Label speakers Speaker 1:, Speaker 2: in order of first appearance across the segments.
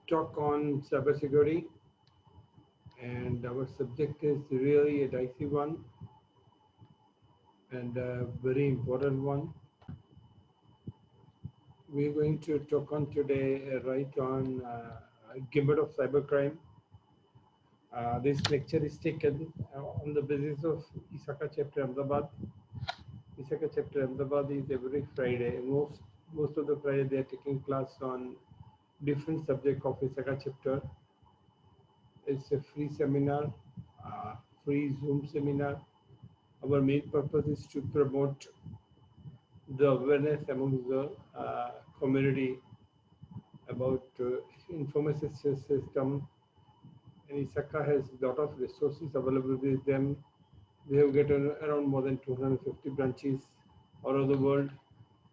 Speaker 1: talk on cybersecurity, and our subject is really a dicey one and a very important one. We're going to talk on today right on gamut of cybercrime. This lecture is taken on the basis of ISACA chapter Ahmedabad. ISACA chapter Ahmedabad is every Friday. Most of the Friday they are taking class on different subject of ISACA chapter. It's a free seminar, free Zoom seminar. Our main purpose is to promote the awareness among the community about information system. And ISACA has a lot of resources available with them. We have gotten around more than 250 branches all over the world,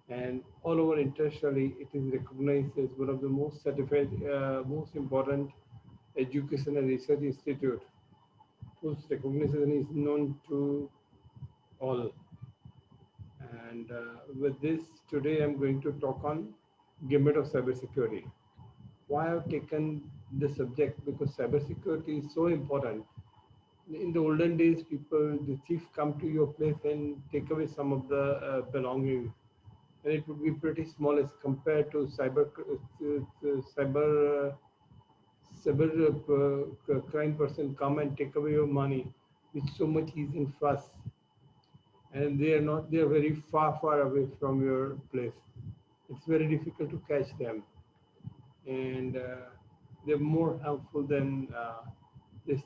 Speaker 1: and all over internationally. It is recognized as one of the most certified, most important education and research institute whose recognition is known to all. And with this, today I'm going to talk on gamut of cybersecurity. Why I've taken this subject? Because cybersecurity is so important. In the olden days, the thief come to your place and take away some of the belongings, and it would be pretty small as compared to cyber crime person come and take away your money with so much ease and fast, and they are very far away from your place. It's very difficult to catch them, and they're more helpful than this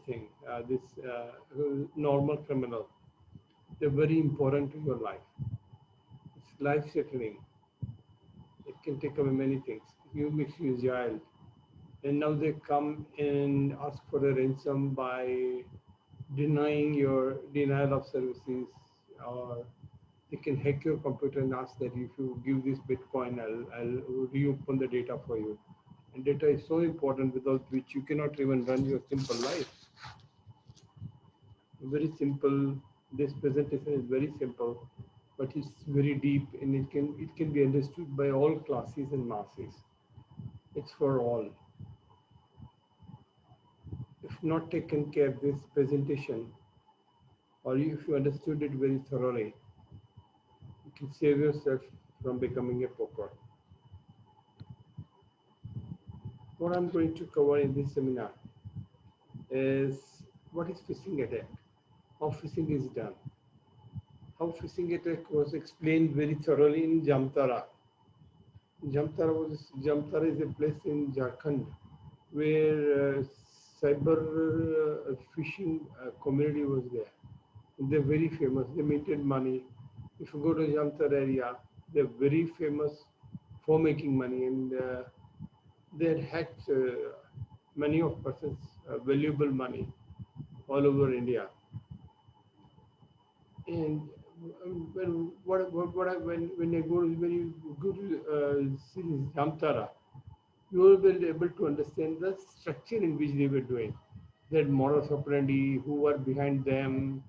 Speaker 1: normal criminal. They're very important to your life. It's life settling. It can take away many things. You makes you agile, and now they come and ask for a ransom by denying your denial of services, or they can hack your computer and ask that if you give this Bitcoin, I'll reopen the data for you. And data is so important, without which you cannot even run your simple life. Very simple. This presentation is very simple, but it's very deep, and it can be understood by all classes and masses. It's for all. If not taken care of this presentation, or if you understood it very thoroughly, you can save yourself from becoming a pauper. What I'm going to cover in this seminar is what is phishing attack, how phishing is done, how phishing attack was explained very thoroughly in Jamtara. Jamtara is a place in Jharkhand where cyber phishing community was there. They're very famous. They minted money. If you go to Jamtara area, they're very famous for making money, and they had hacked many of persons' valuable money all over India. And when I go when you go to see Jamtara, you will be able to understand the structure in which they were doing. That modus operandi, who were behind them,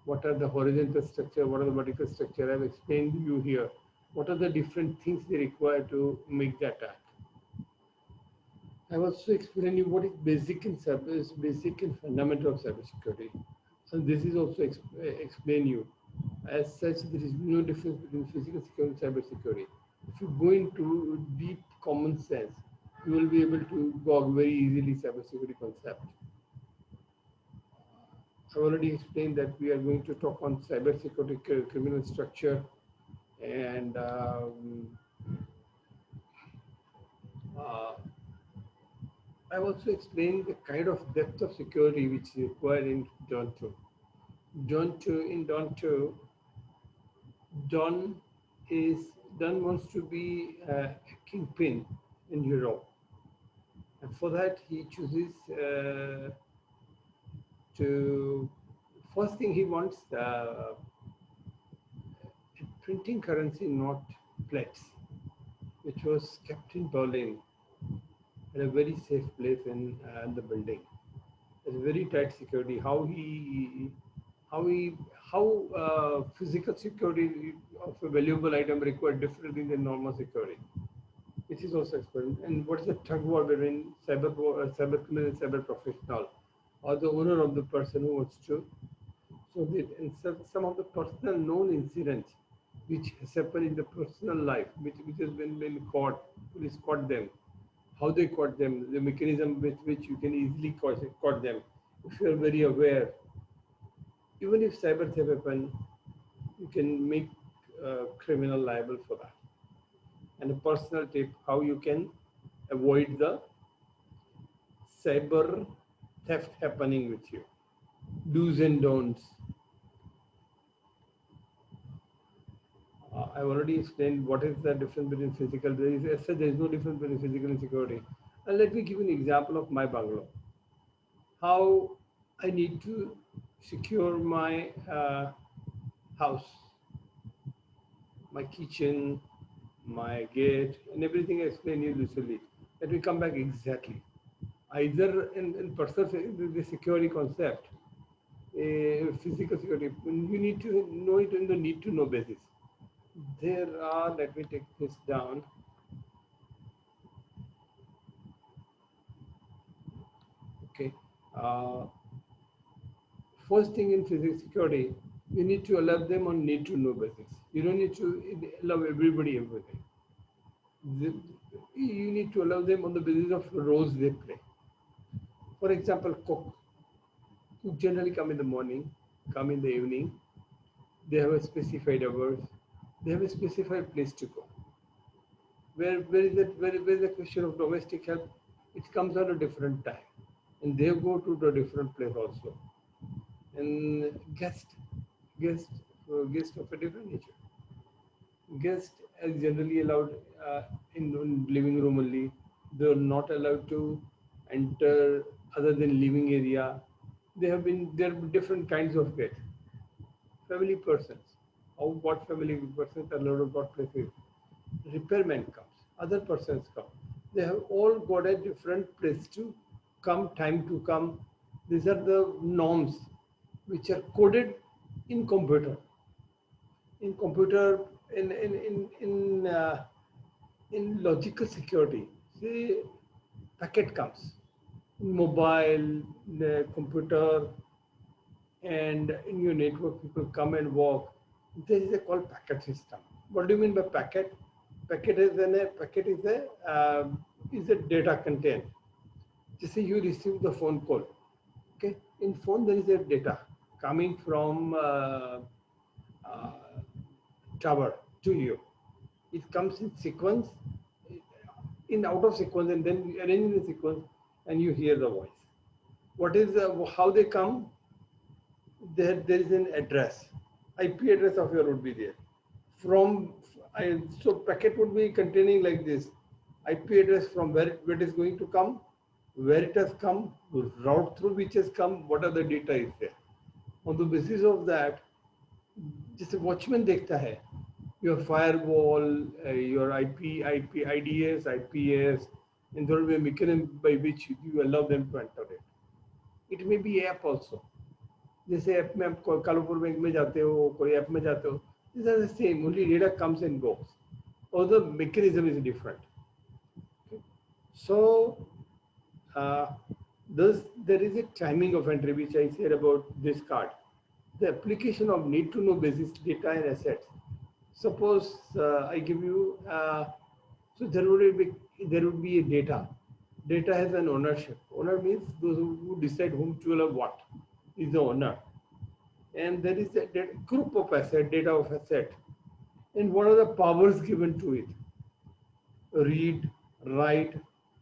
Speaker 1: what are the horizontal structure, what are the vertical structure. I've explained to you here. What are the different things they require to make the attack. I also explained you what is basic and fundamental of cybersecurity. And this is also explain you. As such, there is no difference between physical security and cybersecurity. If you go into deep common sense, you will be able to gog very easily cybersecurity concept. I already explained that we are going to talk on cybersecurity criminal structure, and I also explained the kind of depth of security which is required in Dawn 2. In Dawn 2, Dawn wants to be a kingpin in Europe, and for that he chooses to first thing he wants printing currency, not plates, which was kept in Berlin at a very safe place in the building. It's very tight security. How physical security of a valuable item required differently than normal security. It is also explained. And what is the tug war between cyber criminal and cyber professional, or the owner of the person who wants to. So, some of the personal known incidents which has happened in the personal life, which has been caught, police caught them, how they caught them, the mechanism with which you can easily caught them. If you are very aware, even if cyber theft happen, you can make a criminal liable for that. And a personal tip, how you can avoid the cyber theft happening with you. Do's and don'ts. I've already explained what is the difference between physical. There is no difference between physical and security. And let me give you an example of my bungalow. How I need to secure my house, my kitchen, my gate, and everything I explained you lucidly. Let me come back exactly. Either in personal the security concept, physical security, you need to know it in the need to know basis. There are, let me take this down. Okay. First thing in physical security, you need to allow them on need to know basis. You don't need to allow everybody everything. You need to allow them on the basis of roles they play. For example, cook. Cook generally come in the morning, come in the evening. They have a specified hours. They have a specified place to go. Where is the question of domestic help? It comes at a different time, and they go to the different place also. And guest of a different nature. Guest is generally allowed in living room only. They are not allowed to enter other than living area. There are different kinds of guests. Family persons. How what family persons are allowed at what places? Repairman comes. Other persons come. They have all got a different place to come, time to come. These are the norms which are coded in computer. In computer, in logical security, say packet comes in mobile, the computer, and in your network, people come and walk. This is a called packet system. What do you mean by packet? Packet is a data content. Just say you receive the phone call. Okay, in phone there is a data coming from uh, tower to you. It comes in sequence, in out of sequence, and then arrange in the sequence, and you hear the voice. What is how they come? There is an address, IP address of your would be there. So packet would be containing like this, IP address from where it is going to come, where it has come, route through which has come, what are the data is there. On the basis of that, just a watchman देखता है your firewall, your IP, IDS, IPS, and there will be a mechanism by which you allow them to enter it. It may be app also. जैसे app में आप Kalupur bank में जाते हो, कोई app में जाते हो, these are the same, only data comes and goes. Or the mechanism is different. Okay. So there is a timing of entry which I said about this card. The application of need to know basis data and assets. Suppose I give you, so there would be a data. Data has an ownership. Owner means those who decide whom to allow what is the owner. And there is a group of asset, data of asset. And what are the powers given to it? Read, write,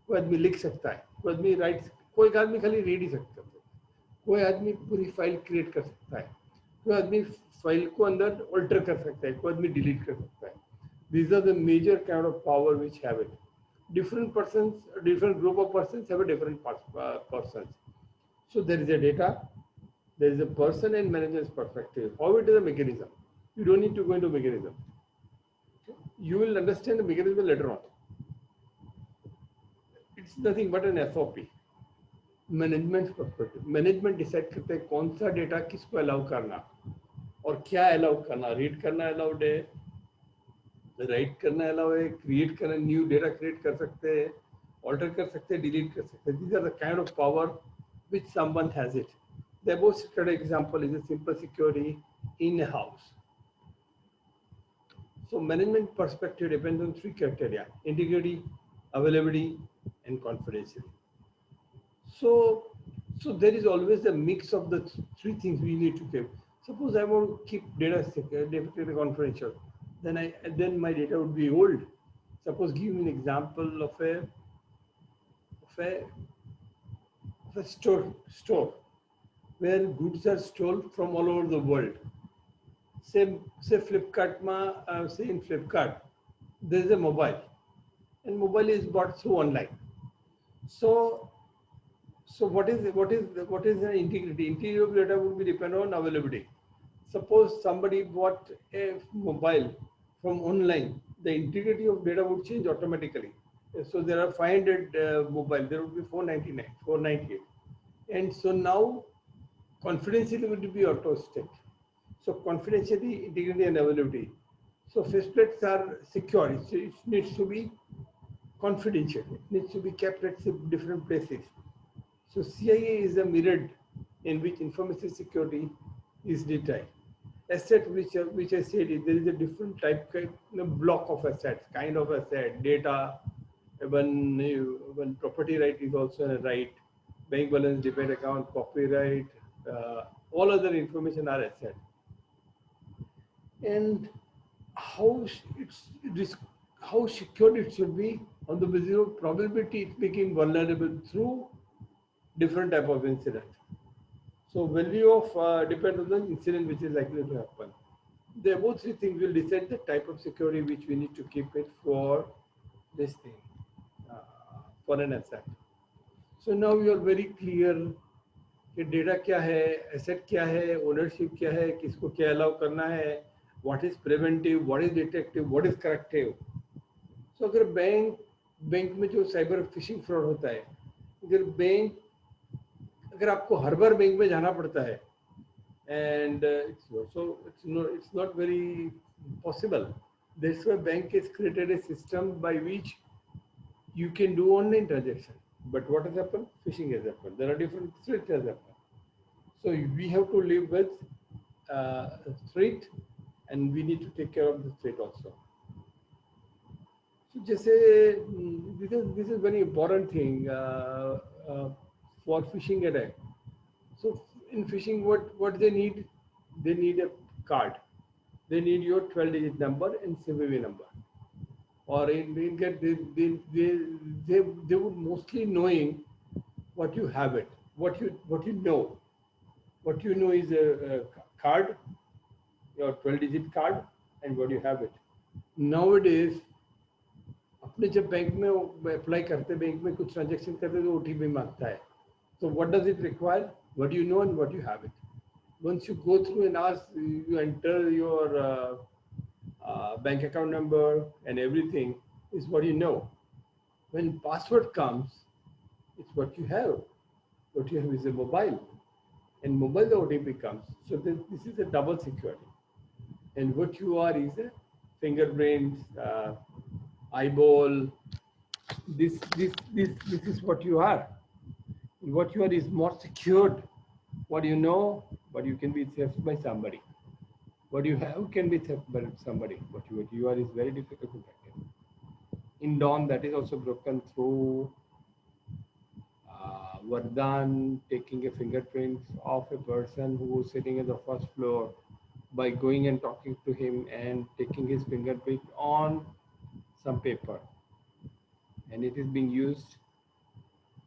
Speaker 1: कोई आदमी लिख सकता है, कोई आदमी right, कोई आदमी खाली रीड ही सकता है, कोई आदमी पूरी फाइल क्रिएट कर सकता है, कोई आदमी फाइल को अंदर ऑल्टर कर सकता है, कोई आदमी डिलीट कर सकता है. These are the major kind of power which have it. Different persons, different group of persons have a different persons. So there is a data, there is a person and manager's perspective. How it is a mechanism. You don't need to go into mechanism. You will understand the mechanism later on. It's nothing but an SOP. Management perspective. Management decide करते हैं कौन सा data किसको allow करना और क्या allow करना. Read करना अलाउड है, राइट करना अलावा क्रिएट करना, न्यू डेटा क्रिएट कर सकते हैं, ऑल्टर कर सकते हैं, डिलीट कर सकते हैं. These are the kind of power which someone has it. The above cited example is a simple security in a house. So management perspective depends on three criteria: integrity, availability, and confidentiality. So, so there is always a mix of the three things we need to keep. Suppose I want to keep data confidential, then my data would be old. Suppose give me an example of a, of a store where goods are stolen from all over the world. Say Flipkart say in Flipkart there is a mobile, and mobile is bought through online. So what is the integrity? Integrity of data would be depend on availability. Suppose somebody bought a mobile from online, the integrity of data would change automatically. So there are 500 mobile, there would be 499, 498, and so now confidentiality would be auto state. So confidentiality, integrity, and availability. So faceplates are secure. It needs to be confidential. It needs to be kept at different places. So CIA is a mirrored in which information security is detailed. Asset which I said is there is a different type, block of assets, kind of asset, data, when property right is also a right, bank balance, debit account, copyright, all other information are asset. And how it is how secure it should be on the basis of probability it became vulnerable through different type of incident. So value of depends on the incident which is likely to happen. The above three things will decide the type of security which we need to keep it for this thing, for an asset. So now you are very clear कि data क्या है, asset क्या है, ownership क्या है, किसको क्या allow करना है, what is preventive, what is detective, what is corrective. So अगर बैंक में जो साइबर फिशिंग फ्रॉड होता है, अगर आपको हर बार बैंक में जाना पड़ता है, and it's not very possible. That's why bank has created a system by which you can do online transaction. But what has happened? Phishing has happened. There are different threats has happened. So we have to live with threat, and we need to take care of the threat also. So just say this is very important thing for phishing attack. So in phishing, what they need? They need a card. They need your 12-digit number and CVV number. Or they would mostly knowing what you have it, what you know. What you know is a card, your 12-digit card, and what you have it. Nowadays, अपने जब bank में apply करते, bank में कुछ transaction करते तो OTP मांगता है. So what does it require? What do you know and what you have it. Once you go through and ask, you enter your bank account number and everything is what you know. When password comes, it's what you have. What you have is a mobile, and mobile the OTP comes. So this is a double security. And what you are is a fingerprint, eyeball. This is what you are. What you are is more secured. What you know, what you can be theft by somebody. What you have can be theft by somebody. What you are is very difficult to get. In Dawn, that is also broken through Vardhan taking a fingerprint of a person who was sitting at the first floor by going and talking to him and taking his fingerprint on some paper, and it is being used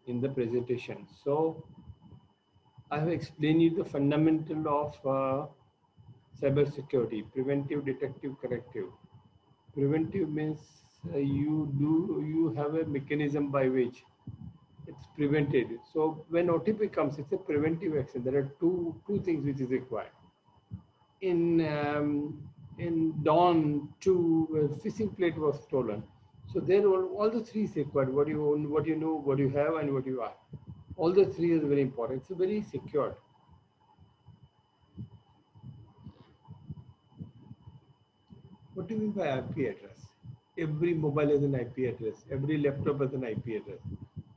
Speaker 1: in the presentation. So I have explained you the fundamental of cyber security: preventive, detective, corrective. Preventive means you have a mechanism by which it's prevented. So when OTP comes, it's a preventive action. There are two things which is required. In Dawn 2, phishing plate was stolen. So then all the three is required: what you own, what you know, what you have, and what you are. All the three is very important. It's very secured. What do you mean by IP address? Every mobile has an IP address. Every laptop has an IP address.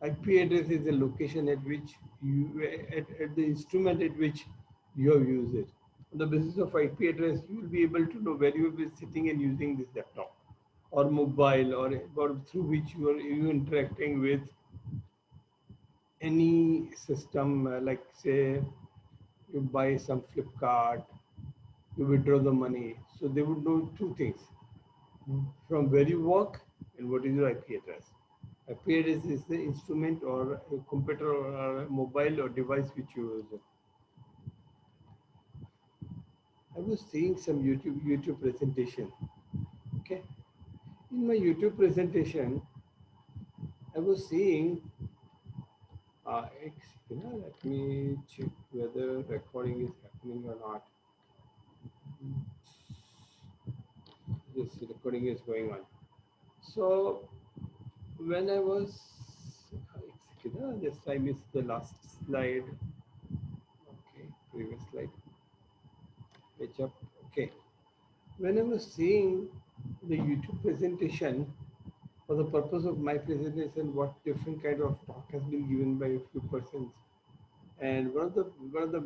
Speaker 1: IP address is the location at which at the instrument at which you have used it. On the basis of IP address, you will be able to know where you will be sitting and using this laptop or mobile, or through which you interacting with any system, like say you buy some Flipkart, you withdraw the money. So they would know two things: from where you work and what is your IP address. IP address is the instrument or a computer or a mobile or device which you use. I was seeing some YouTube presentation. Okay, in my YouTube presentation, I was seeing. Let me check whether recording is happening or not. Yes, recording is going on. So when I was, just I missed the last slide. Okay, previous slide. Page up. Okay. When I was seeing the YouTube presentation, for the purpose of my presentation, what different kind of talk has been given by a few persons, and one of the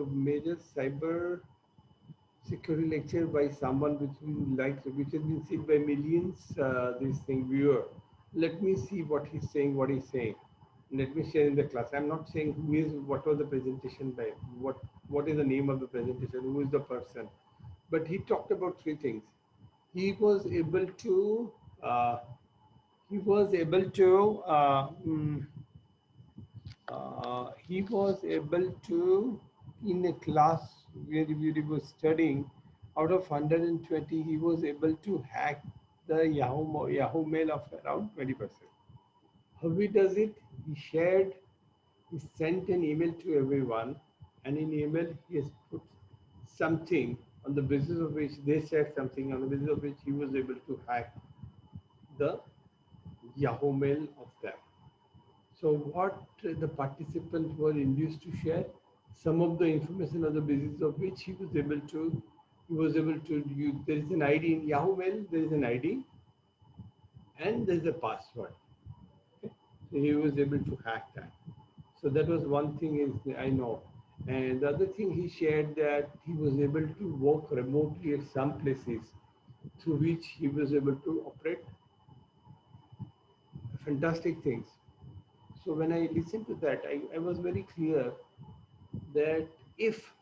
Speaker 1: major cyber security lecture by someone which has been seen by millions this thing viewer. Let me see what he's saying, let me share in the class. I'm not saying what was the presentation by, what is the name of the presentation, who is the person, but he talked about three things. He was able to uh, he was able to he was able to, in a class where he was studying, out of 120, he was able to hack the Yahoo Mail of around 20%. How he does it? He sent an email to everyone, and in email he has put something on the basis of which they said something, on the basis of which he was able to hack the Yahoo Mail of them. So what the participants were induced to share, some of the information on the basis of which he was able to use. There is an ID in Yahoo Mail. There is an ID, and there is a password. Okay? So he was able to hack that. So that was one thing is I know. And the other thing he shared, that he was able to work remotely at some places through which he was able to operate fantastic things. So when I listened to that, I was very clear that if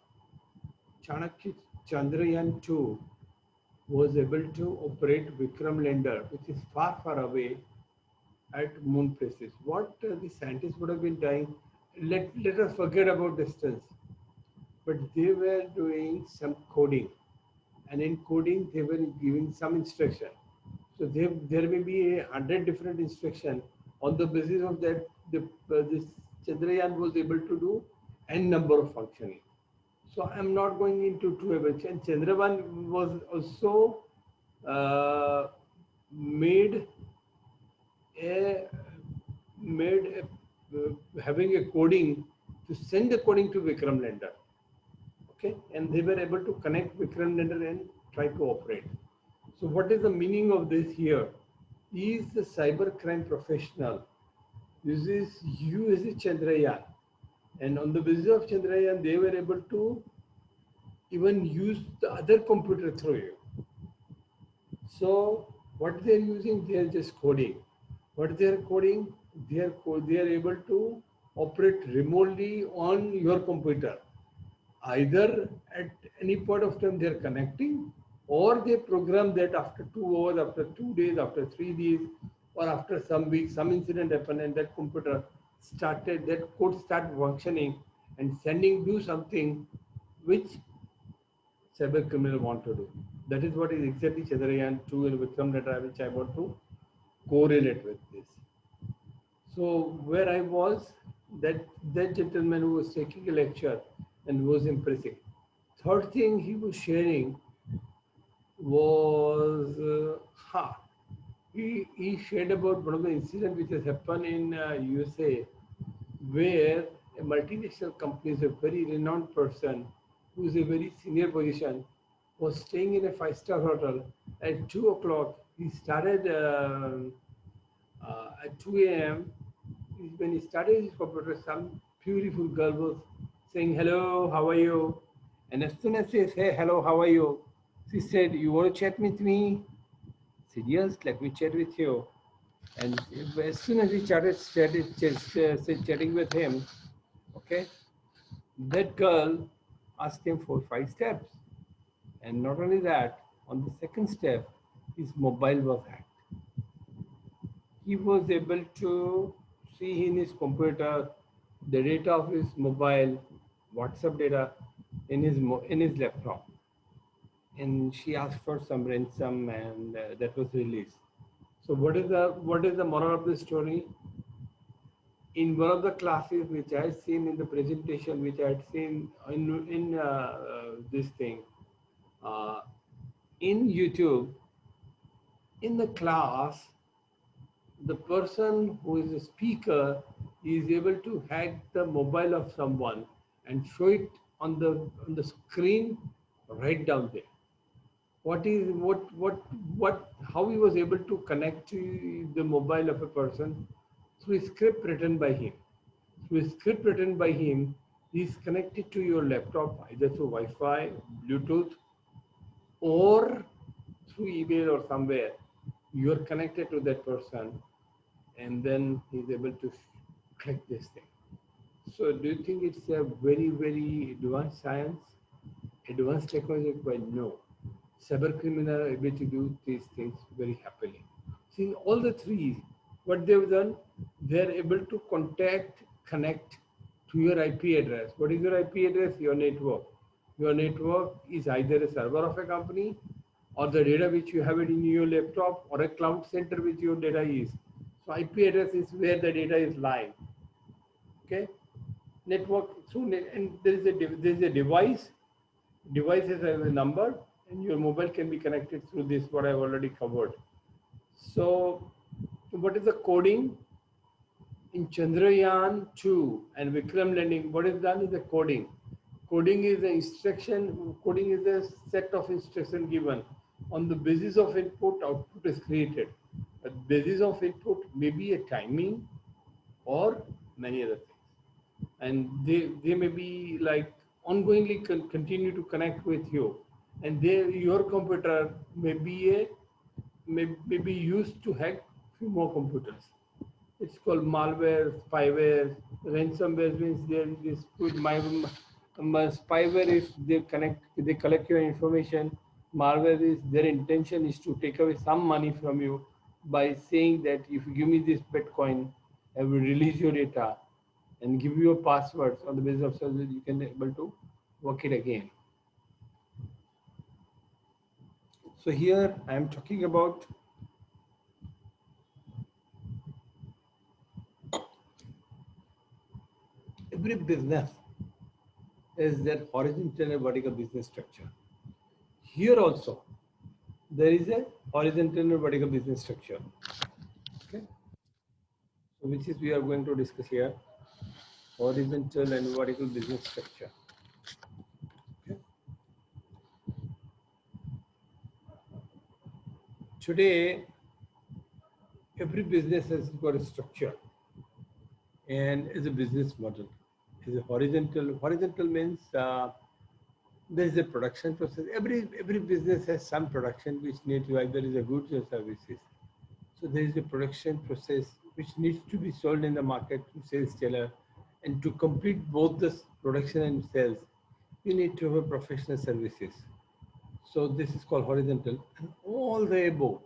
Speaker 1: Chanakya Chandrayaan 2 was able to operate Vikram lander, which is far, far away at moon places, what the scientists would have been doing, let us forget about distance, but they were doing some coding, and in coding they were giving some instruction. So there may be 100 different instructions. On the basis of that, this Chandrayaan was able to do n number of functioning. So I'm not going into too much. And Chandrayaan was also made a having a coding to send the coding to Vikram lander. Okay, and they were able to connect Vikram lander and try to operate. So what is the meaning of this here? Is the cyber crime professional uses you as a Chandrayaan, and on the basis of Chandrayaan, they were able to even use the other computer through you. So what they are using, they are just coding. What they are coding, they are able to operate remotely on your computer. Either at any point of time they are connecting, or they program that after 2 hours, after 2 days, after 3 days, or after some weeks, some incident happened and that computer that code start functioning and do something which cyber criminal want to do. That is what is exactly Chandrayaan 2 and Vikram lander, which I want to correlate with this. So where I was, that gentleman who was taking a lecture and was impressing. Third thing he was sharing was he shared about one of the incidents which has happened in USA, where a multinational company is a very renowned person who is a very senior position. was staying in a five-star hotel. At 2 o'clock, he started at 2 a.m. When he started his computer, some beautiful girl was saying, "Hello, how are you?" And as soon as he says, "Hey, hello, how are you?" she said, "You want to chat with me?" I said, "Yes, let me chat with you." And as soon as we chatting with him, okay, that girl asked him for 5 steps. And not only that, on the second step, his mobile was hacked. He was able to see in his computer the data of his mobile, WhatsApp data in his laptop. And she asked for some ransom, and that was released. So what is the moral of the story? In one of the classes which I had seen in the presentation, which I had seen in this thing uh, in YouTube, in the class, the person who is a speaker is able to hack the mobile of someone and show it on the screen right down there. What how he was able to connect to the mobile of a person through a script written by him. Through a script written by him, he is connected to your laptop either through Wi-Fi, Bluetooth, or through email or somewhere. You are connected to that person, and then he's able to click this thing. So, do you think it's a very advanced science, advanced technology? Well, no. Cyber criminals are able to do these things very happily. See, all the three, what they've done, they're able to connect to your IP address. What is your IP address? Your network. Your network is either a server of a company, or the data which you have it in your laptop, or a cloud center which your data is. So IP address is where the data is lying. Okay, network through net, and there is a device has a number, and your mobile can be connected through this, what I've already covered. So what is the coding in Chandrayaan 2 and Vikram landing? What is done is the coding. Coding is a set of instruction given. On the basis of input, output is created. The basis of input may be a timing or many other things. And they may be like ongoingly continue to connect with you. And your computer may be used to hack few more computers. It's called malware, spyware. Ransomware means there is my spyware is they collect your information. Malware is their intention is to take away some money from you by saying that if you give me this Bitcoin, I will release your data and give you a password on the basis of so that you can be able to work it again. So here I am talking about every business is their horizontal and vertical business structure. Here also, there is a horizontal and vertical business structure. Okay, so which is we are going to discuss here: horizontal and vertical business structure. Okay. Today, every business has got a structure and is a business model. Is a horizontal means there is a production process. Every business has some production which needs to either is a goods or services. So there is a production process which needs to be sold in the market to sales seller, and to complete both the production and sales, you need to have a professional services. So this is called horizontal, and all the above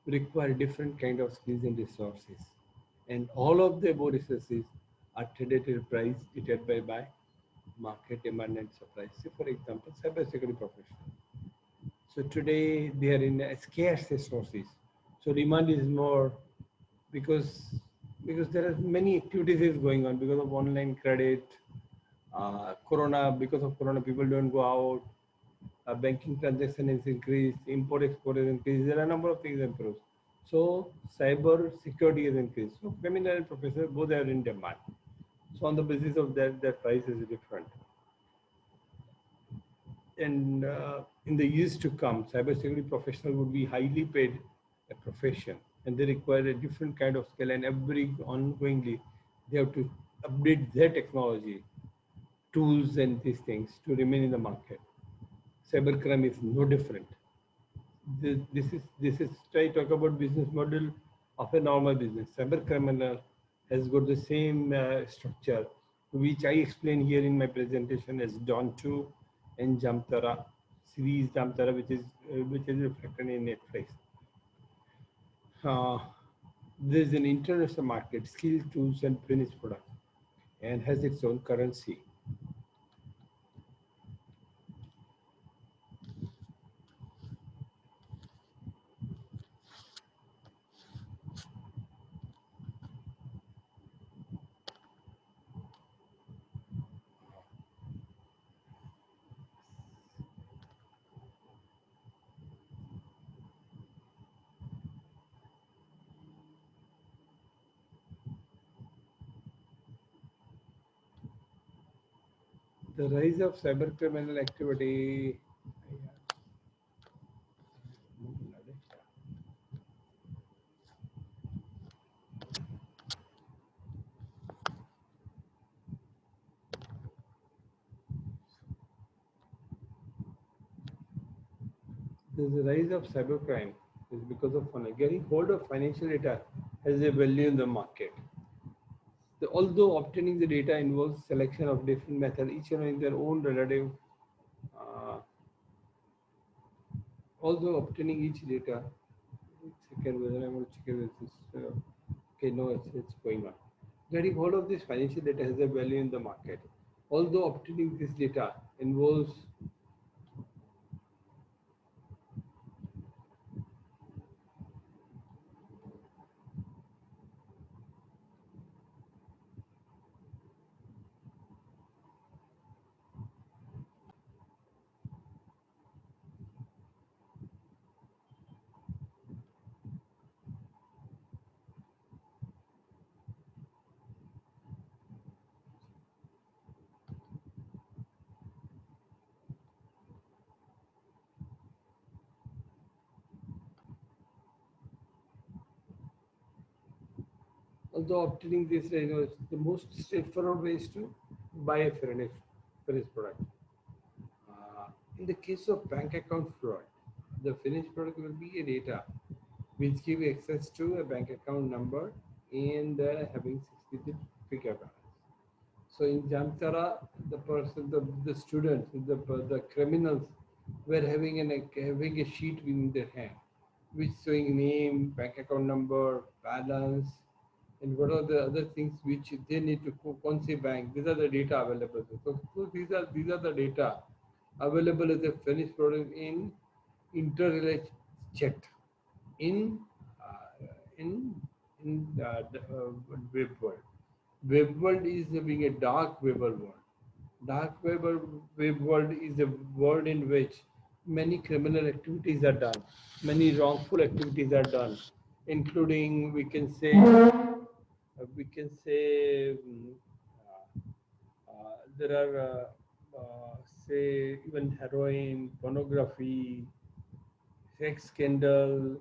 Speaker 1: require different kind of skills and resources, and all of the above resources are traded at a price determined by market demand and supply. Say for example, cybersecurity professional. So today they are in scarce resources. So demand is more because there are many activities is going on because of online credit, corona. Because of corona, people don't go out. Banking transaction is increased, import export is increased. There are a number of things improved. So cyber security is increased. So criminal and professional both are in demand. So on the basis of that, their price is different. And in the years to come, cybersecurity professional would be highly paid a profession, and they require a different kind of skill. And every ongoingly, they have to update their technology, tools, and these things to remain in the market. Cybercrime is no different. This is I talk about business model of a normal business. Cyber criminal has got the same structure, which I explain here in my presentation as Dawn 2 and Jamtara series Jamtara, which is reflected in Netflix. Uh, there's an international market, skill tools and finished product, and has its own currency. The rise of cyber criminal activity. The rise of cybercrime is because of getting hold of financial data has a value in the market. Although obtaining the data involves selection of different methods, each one in their own relative. Uh, Although obtaining each data, second whether I'm going to check if this. Okay, no, it's going on. Getting hold of this financial data has a value in the market. Although obtaining this data involves although obtaining this, the most straightforward way is to buy a finished product. In the case of bank account fraud, the finished product will be a data which give access to a bank account number and having 60-digit figure balance. So in Jamtara, the person, the students, the criminals were having a sheet in their hand, which showing name, bank account number, balance, and what are the other things which they need to Konse bank. These are the data available. So these are the data available as a finished product in interrelate checked in in the web world. Web world is being a dark web world. Web world is a world in which many criminal activities are done, many wrongful activities are done, including we can say there are say even heroin, pornography, sex scandal,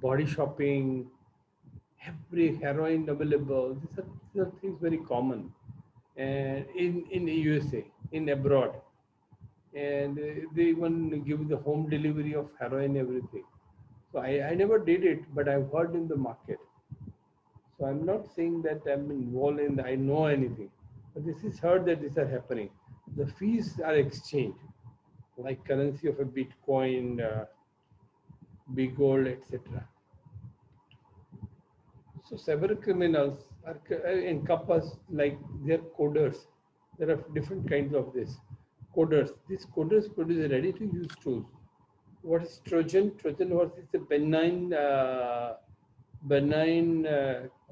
Speaker 1: body shopping, every heroin available. These are things very common, and in the USA, in abroad, and they even give the home delivery of heroin, everything. So I never did it, but I've heard in the market. So I'm not saying that I'm involved in, I know anything, but this is heard that these are happening. The fees are exchanged, like currency of a Bitcoin, big gold, etc. So cyber criminals are encompassed like they're coders. There are different kinds of this coders. These coders produce ready-to-use tools. What is Trojan? Trojan horse is a benign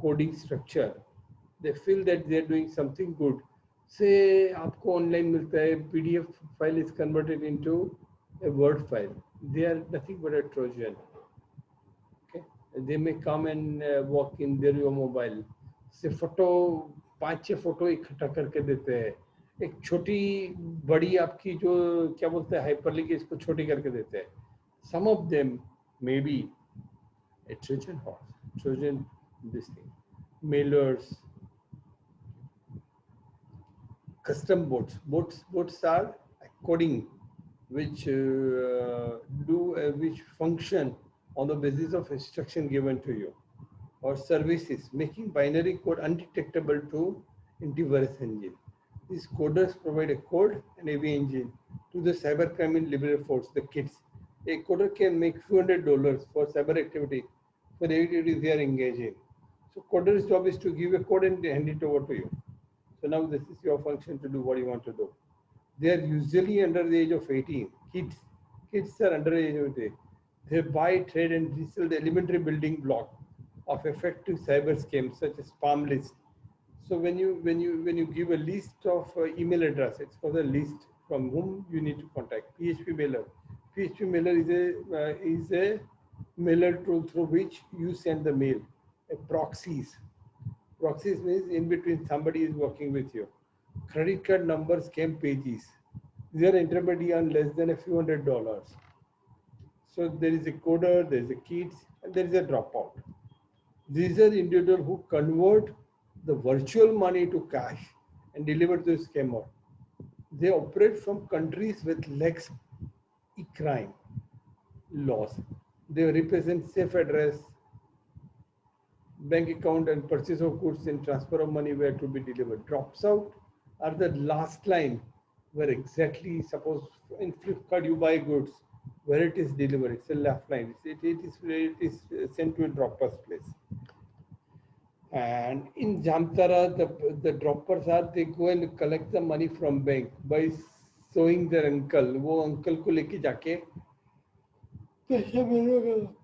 Speaker 1: coding structure. They feel that they are doing something good. Say आपको online मिलता है PDF file is converted into a Word file. They are nothing but a Trojan. Okay, they may come and walk in their your mobile से photo 5-6 photo इकट्ठा करके देते हैं एक छोटी बड़ी आपकी जो क्या बोलते हैं हाइपरलिंक, इसको छोटी करके देते हैं. Some of them may be a Trojan horse, Trojan this thing, mailers, custom boats. Boats are coding which which function on the basis of instruction given to you, or services making binary code undetectable to antivirus engine. These coders provide a code and AV engine to the cybercrime and liberal force, the kids. A coder can make few $100 for cyber activity for the activities they are engaged in. So coder's job is to give a code and hand it over to you. So now this is your function to do what you want to do. They are usually under the age of 18. Kids are under the age of 18. They buy, trade, and resell the elementary building block of effective cyber schemes such as spam list. So when you give a list of email address, it's called a list from whom you need to contact. PHP mailer. PHP mailer is a mailer tool through which you send the mail. A proxies. Proxies means in between somebody is working with you. Credit card numbers, scam pages. These are entered on less than a few $100. So there is a coder, there is a kids, and there is a dropout. These are individuals who convert the virtual money to cash and deliver to the scammer. They operate from countries with lax e-crime laws. They represent safe address, bank account, and purchase of goods and transfer of money where to be delivered. Drops out are the last line where exactly, suppose in Flipkart you buy goods, where it is delivered, it's a left line. It is sent to a dropper's place. And in Jamtara, the droppers are, they go and collect the money from bank by showing their uncle. वो uncle को लेके जाके पैसे मिलेगा.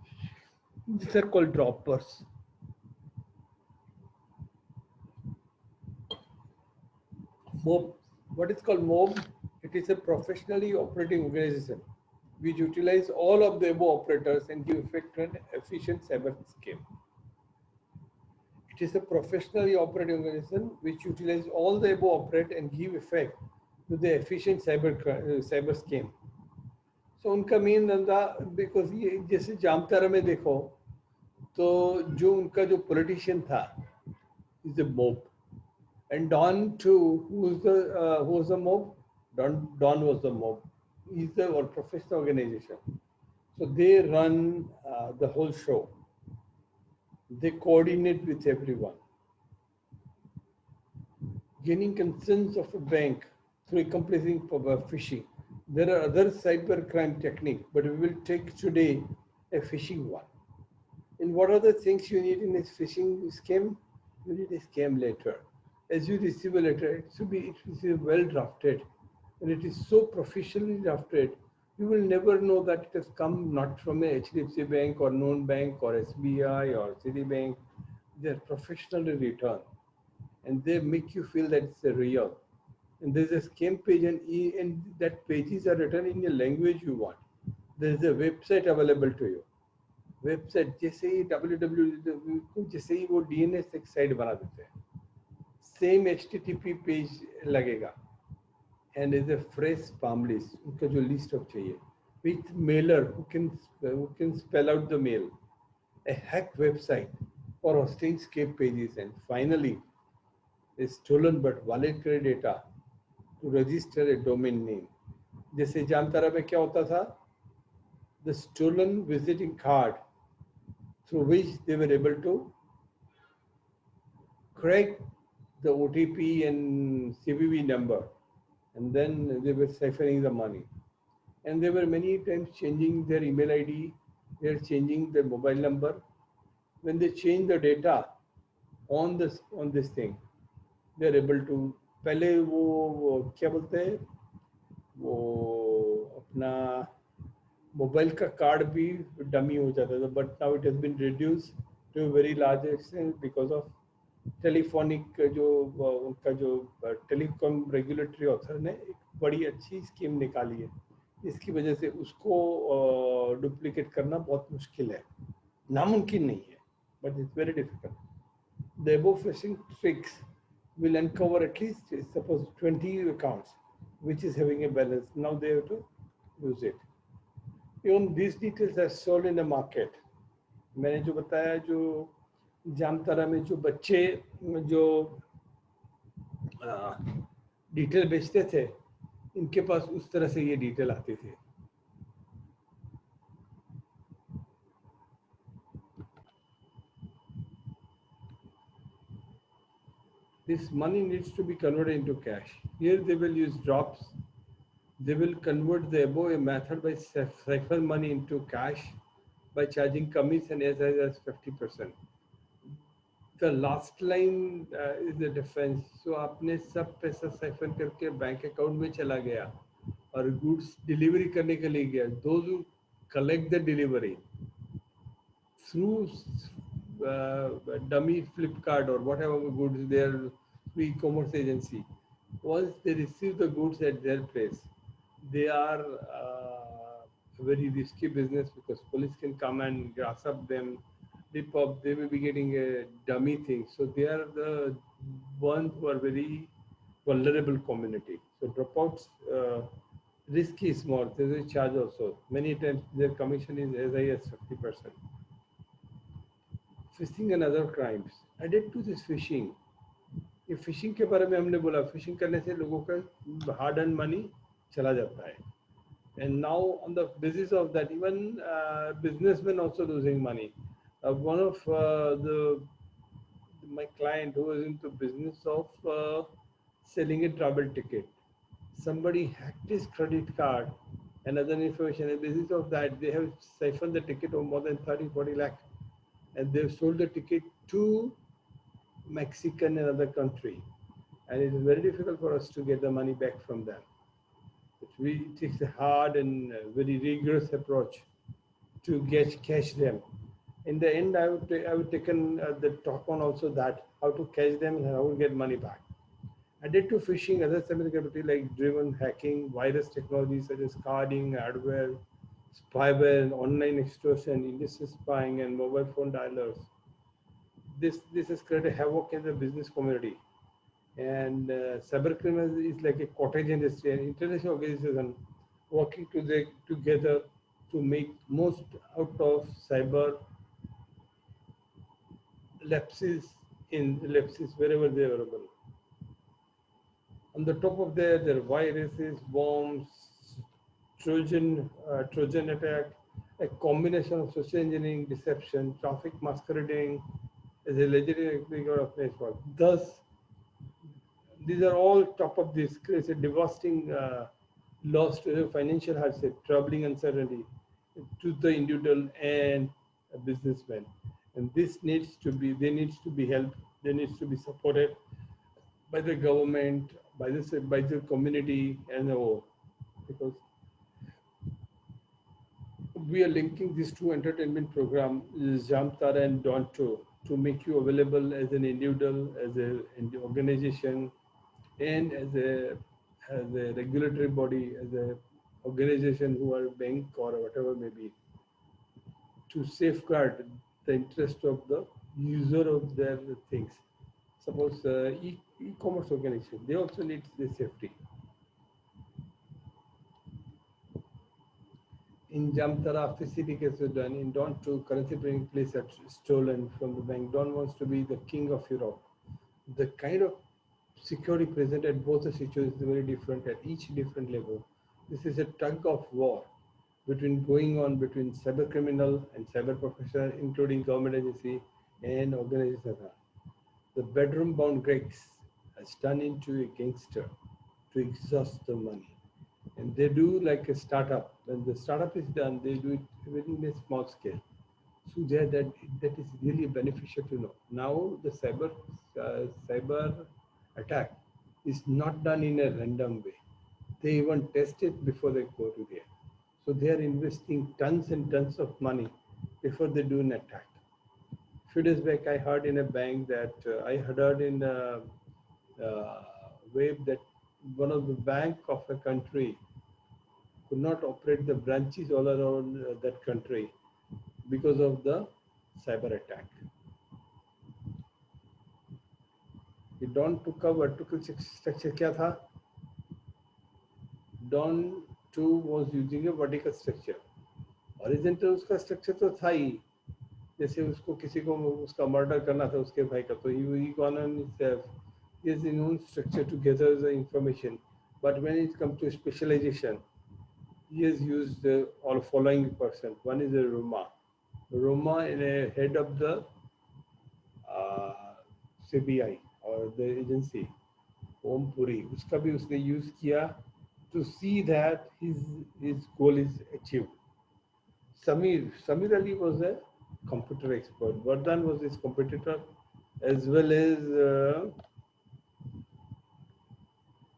Speaker 1: These are called droppers. MOB. What is called MOB? It is a professionally operating organization which utilize all of the above operators and give effect to an efficient cyber scheme. It is a professionally operating organization which utilize all the above operate and give effect to the efficient cyber scheme. So उनका main धंधा, because ये जैसे जामतारा में देखो तो जो उनका जो पॉलिटिशियन था is a mob. And Don too, who was the mob? Don was the mob. He's the professional organization. So they run the whole show. They coordinate with everyone. Gaining consent of a bank through accomplishing phishing. There are other cyber crime techniques, but we will take today a phishing one. And what are the things you need in a phishing scheme? You need a scam letter. As you receive a letter, it should be well drafted, and it is so professionally drafted, you will never know that it has come not from a HDFC Bank or known bank or SBI or Citibank. They are professionally written, and they make you feel that it's a real. And there's a scam page, and that pages are written in the language you want. There is a website available to you. Website जैसे ही www जैसे ही वो DNS एक site बना देते हैं, same HTTP page लगेगा, and is a fresh spam list, उनका जो लिस्ट ऑफ चाहिए, with Mailer who can spell out the mail, a hacked website for hosting escape pages, and finally a stolen but valid credit data to register a domain name. जैसे जामतारा में क्या होता था, the stolen visiting card through which they were able to crack the OTP and CVV number, and then they were siphoning the money. And they were many times changing their email ID, they are changing their mobile number. When they change the data on this thing, they are able to, पहले वो क्या बोलते हैं, वो अपना mobile का card भी dummy हो जाता था, but now it has been reduce to a very large extent because of telephonic, जो उनका जो टेलीकॉम रेगुलेटरी ऑथर ने एक बड़ी अच्छी स्कीम निकाली है, इसकी वजह से उसको डुप्लीकेट करना बहुत मुश्किल है, नामुमकिन नहीं है, but it's very difficult. The above phishing tricks will uncover at least, suppose 20 accounts, which is having a balance. Now they have to use it. Even these details are sold in the market. मैंने जो बताया, जो जामतारा में जो बच्चे जो detail बेचते थे, इनके पास उस तरह से ये डिटेल आती थी. This money needs to be converted into cash. Here they will use drops. They will convert the above method by siphon money into cash by charging commission as high as 50%. The last line is the difference. So आपने सब पैसा siphon करके bank account में चला गया और goods delivery करने के लिए गया. Those who collect the delivery through dummy Flipkart or whatever goods their e-commerce agency, once they receive the goods at their place, they are a very risky business because police can come and grasp them, rip up. They will be getting a dummy thing. So they are the ones who are very vulnerable community. So dropouts risk is more. There is a charge also. Many times their commission is as high as 50%. Phishing and other crimes. Added to this phishing, ये phishing के बारे में हमने बोला, fishing करने से लोगों का हार्ड अर्न मनी चला जाता है. And now on the basis of that even businessman also losing money. One of the my client who was into business of selling a travel ticket, somebody hacked his credit card and other information, and basis of that they have siphoned the ticket of more than 30-40 lakh, and they've sold the ticket to Mexican and other country, and it is very difficult for us to get the money back from them. It takes a hard and very rigorous approach to catch them. In the end, I would taken the talk on also that how to catch them and how to get money back. Added to phishing, other cybercriminality like driven hacking, virus technologies such as carding, adware, spyware, and online extortion, illicit spying, and mobile phone dialers. This has created havoc in the business community. And cybercriminals is like a cottage industry, an international organization working together to make most out of cyber lapses wherever they are available. On the top of there are viruses, bombs, Trojan attack, a combination of social engineering, deception, traffic masquerading as a legendary figure of network. Thus, these are all top of this, creates a devastating loss to the financial hardship, troubling uncertainty to the individual and a businessman. And this needs to be helped, they needs to be supported by the government, by the community and all, because we are linking these two entertainment programs, Jamtara and Donto, to make you available as an individual, as an organization, and as a regulatory body, as a organization who are bank or whatever may be, to safeguard the interest of the user of their things. Suppose e-commerce organization, they also need the safety. In Jamtara, after city case was done, in Don 2, currency printing place are stolen from the bank. Don wants to be the king of Europe. The kind of security present at both the situations is very different at each different level. This is a tug of war going on between cyber criminal and cyber professional, including government agency and organizations. The bedroom bound Greeks has turned into a gangster to exhaust the money. And they do like a startup. When the startup is done, they do it very in a small scale. So that is really beneficial to know. Now the cyber attack is not done in a random way. They even test it before they go to there. So they are investing tons and tons of money before they do an attack. A few days back, I heard in a bank that I heard in a web that one of the bank of a country could not operate the branches all around that country because of the cyber attack. ये Don two का vertical structure क्या था? Don two was using a vertical structure. Horizontal उसका structure तो था ही, जैसे उसको किसी को उसका मर्डर करना था उसके भाई का, तो he gone on his own structure to gather the information. But when it comes to specialization, he has used all following person. One is a Roma. Roma is a head of the uh, CBI or the agency, Om Puri. उसका भी उसने use किया to see that his goal is achieved. Samir Ali was a computer expert. Vardhan was his competitor, as well as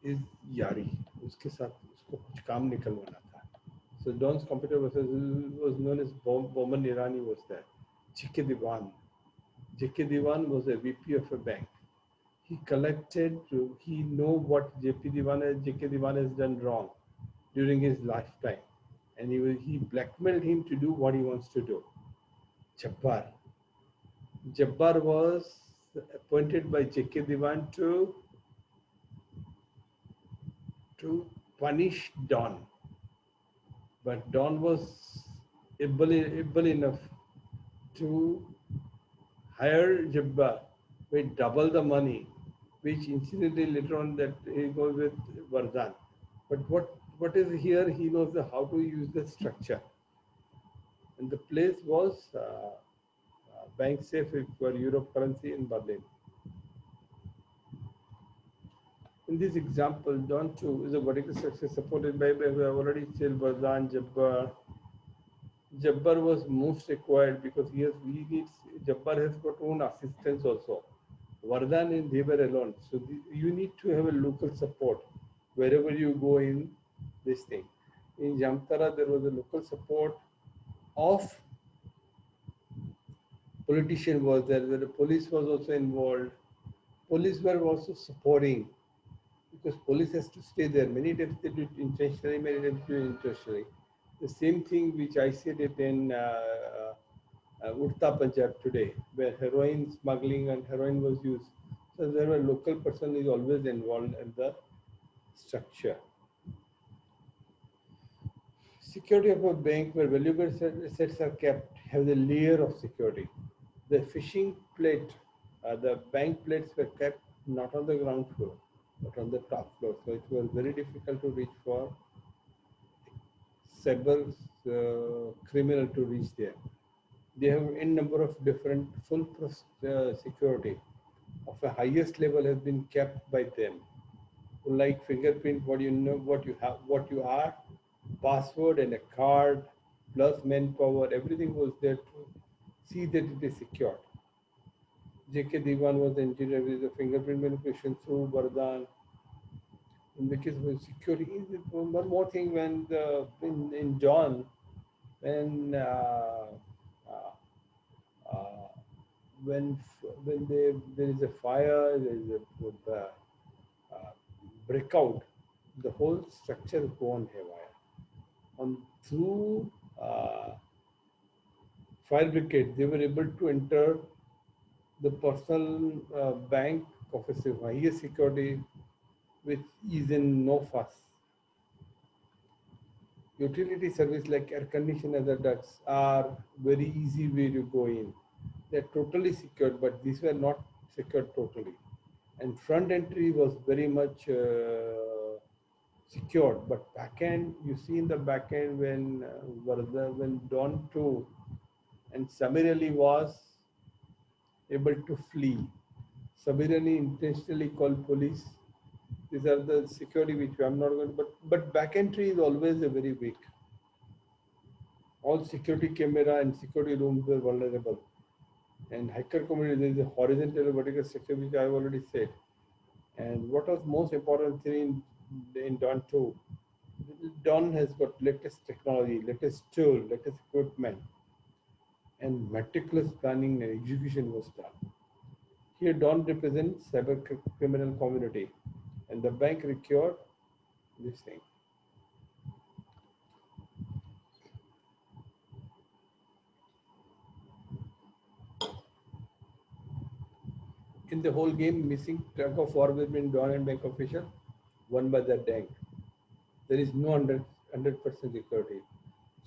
Speaker 1: his Yari. उसके साथ उसको कुछ काम निकलवाना था. So Don's computer was known as Boman Irani was there. J.K. Diwan. J.K. Diwan was a VP of a bank. He collected, he know what J.K. Diwan has done wrong during his lifetime. And he blackmailed him to do what he wants to do. Jabbar. Jabbar was appointed by J.K. Diwan to punish Don. But Don was able enough to hire Jabbar with double the money, which incidentally later on that he goes with Vardhan. But what is here, he knows how to use the structure. And the place was bank safe for Europe currency in Berlin. In this example, Don 2 is a vertical structure supported by, we have already said, Vardhan, Jabbar. Jabbar was most required because he needs, Jabbar has got own assistance also. Vardhan and they were alone. So you need to have a local support wherever you go in this thing. In Jamtara, there was a local support of politician was there, the police was also involved. Police were also supporting because police has to stay there. Many times they do it intentionally, many times they do it intentionally. The same thing which I said it in Uttar Punjab today, where heroin smuggling and heroin was used. So there were local person is always involved in the structure. Security of a bank where valuable assets are kept have the layer of security. The fishing plate, the bank plates were kept not on the ground floor, but on the top floor. So it was very difficult to reach for cyber criminal to reach there. They have n number of different full security of a highest level has been kept by them. Like fingerprint, what you know, what you have, what you are, password and a card, plus manpower, everything was there to see that it is secured. J.K. Diwan was the engineer with the fingerprint manipulation through Vardhan. In the case of security, one more thing when in John, when uh, uh, when there is a fire, there is a breakout, the whole structure go on haywire. On through fire brigade, they were able to enter the personal bank of a highest security with ease and no fuss. Utility service like air conditioner ducts are very easy way to go in. They're totally secured, but these were not secured totally. And front entry was very much secured, but back end, you see in the back end when Dawn 2 and Samir Ali was able to flee. Samir Ali intentionally called police. These are the security which I'm not going to, but back entry is always a very weak. All security camera and security rooms were vulnerable. And hacker community, there is a horizontal and vertical structure which I have already said. And what was most important thing in Dawn 2, Dawn has got latest technology, latest tool, latest equipment, and meticulous planning and execution was done. Here, Dawn represents cyber criminal community, and the bank required this thing. In the whole game, missing tug of war between Dawn and bank official, won by the bank. There is no 100% security.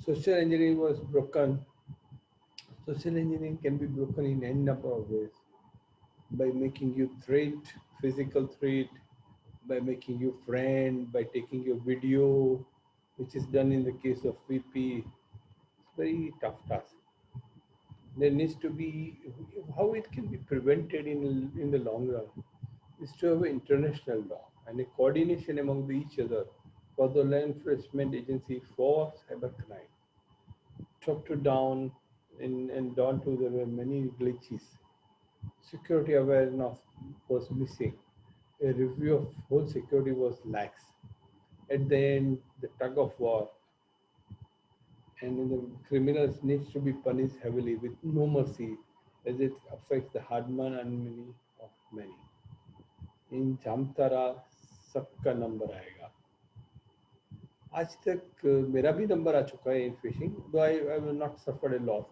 Speaker 1: Social engineering was broken. Social engineering can be broken in any number of ways, by making you threat, physical threat, by making you friend, by taking your video, which is done in the case of VP. It's very tough task. There needs to be, how it can be prevented in the long run is to have an international law and a coordination among each other for the law enforcement agency for cybercrime. Top to down and down to there were many glitches. Security awareness was missing. A review of whole security was lax. At the end, the tug of war and the criminals needs to be punished heavily with no mercy as it affects the hard-earned money of many. In Jamtara सबका number आएगा. आज तक मेरा भी number आ चुका है in phishing, though I will not suffer a loss.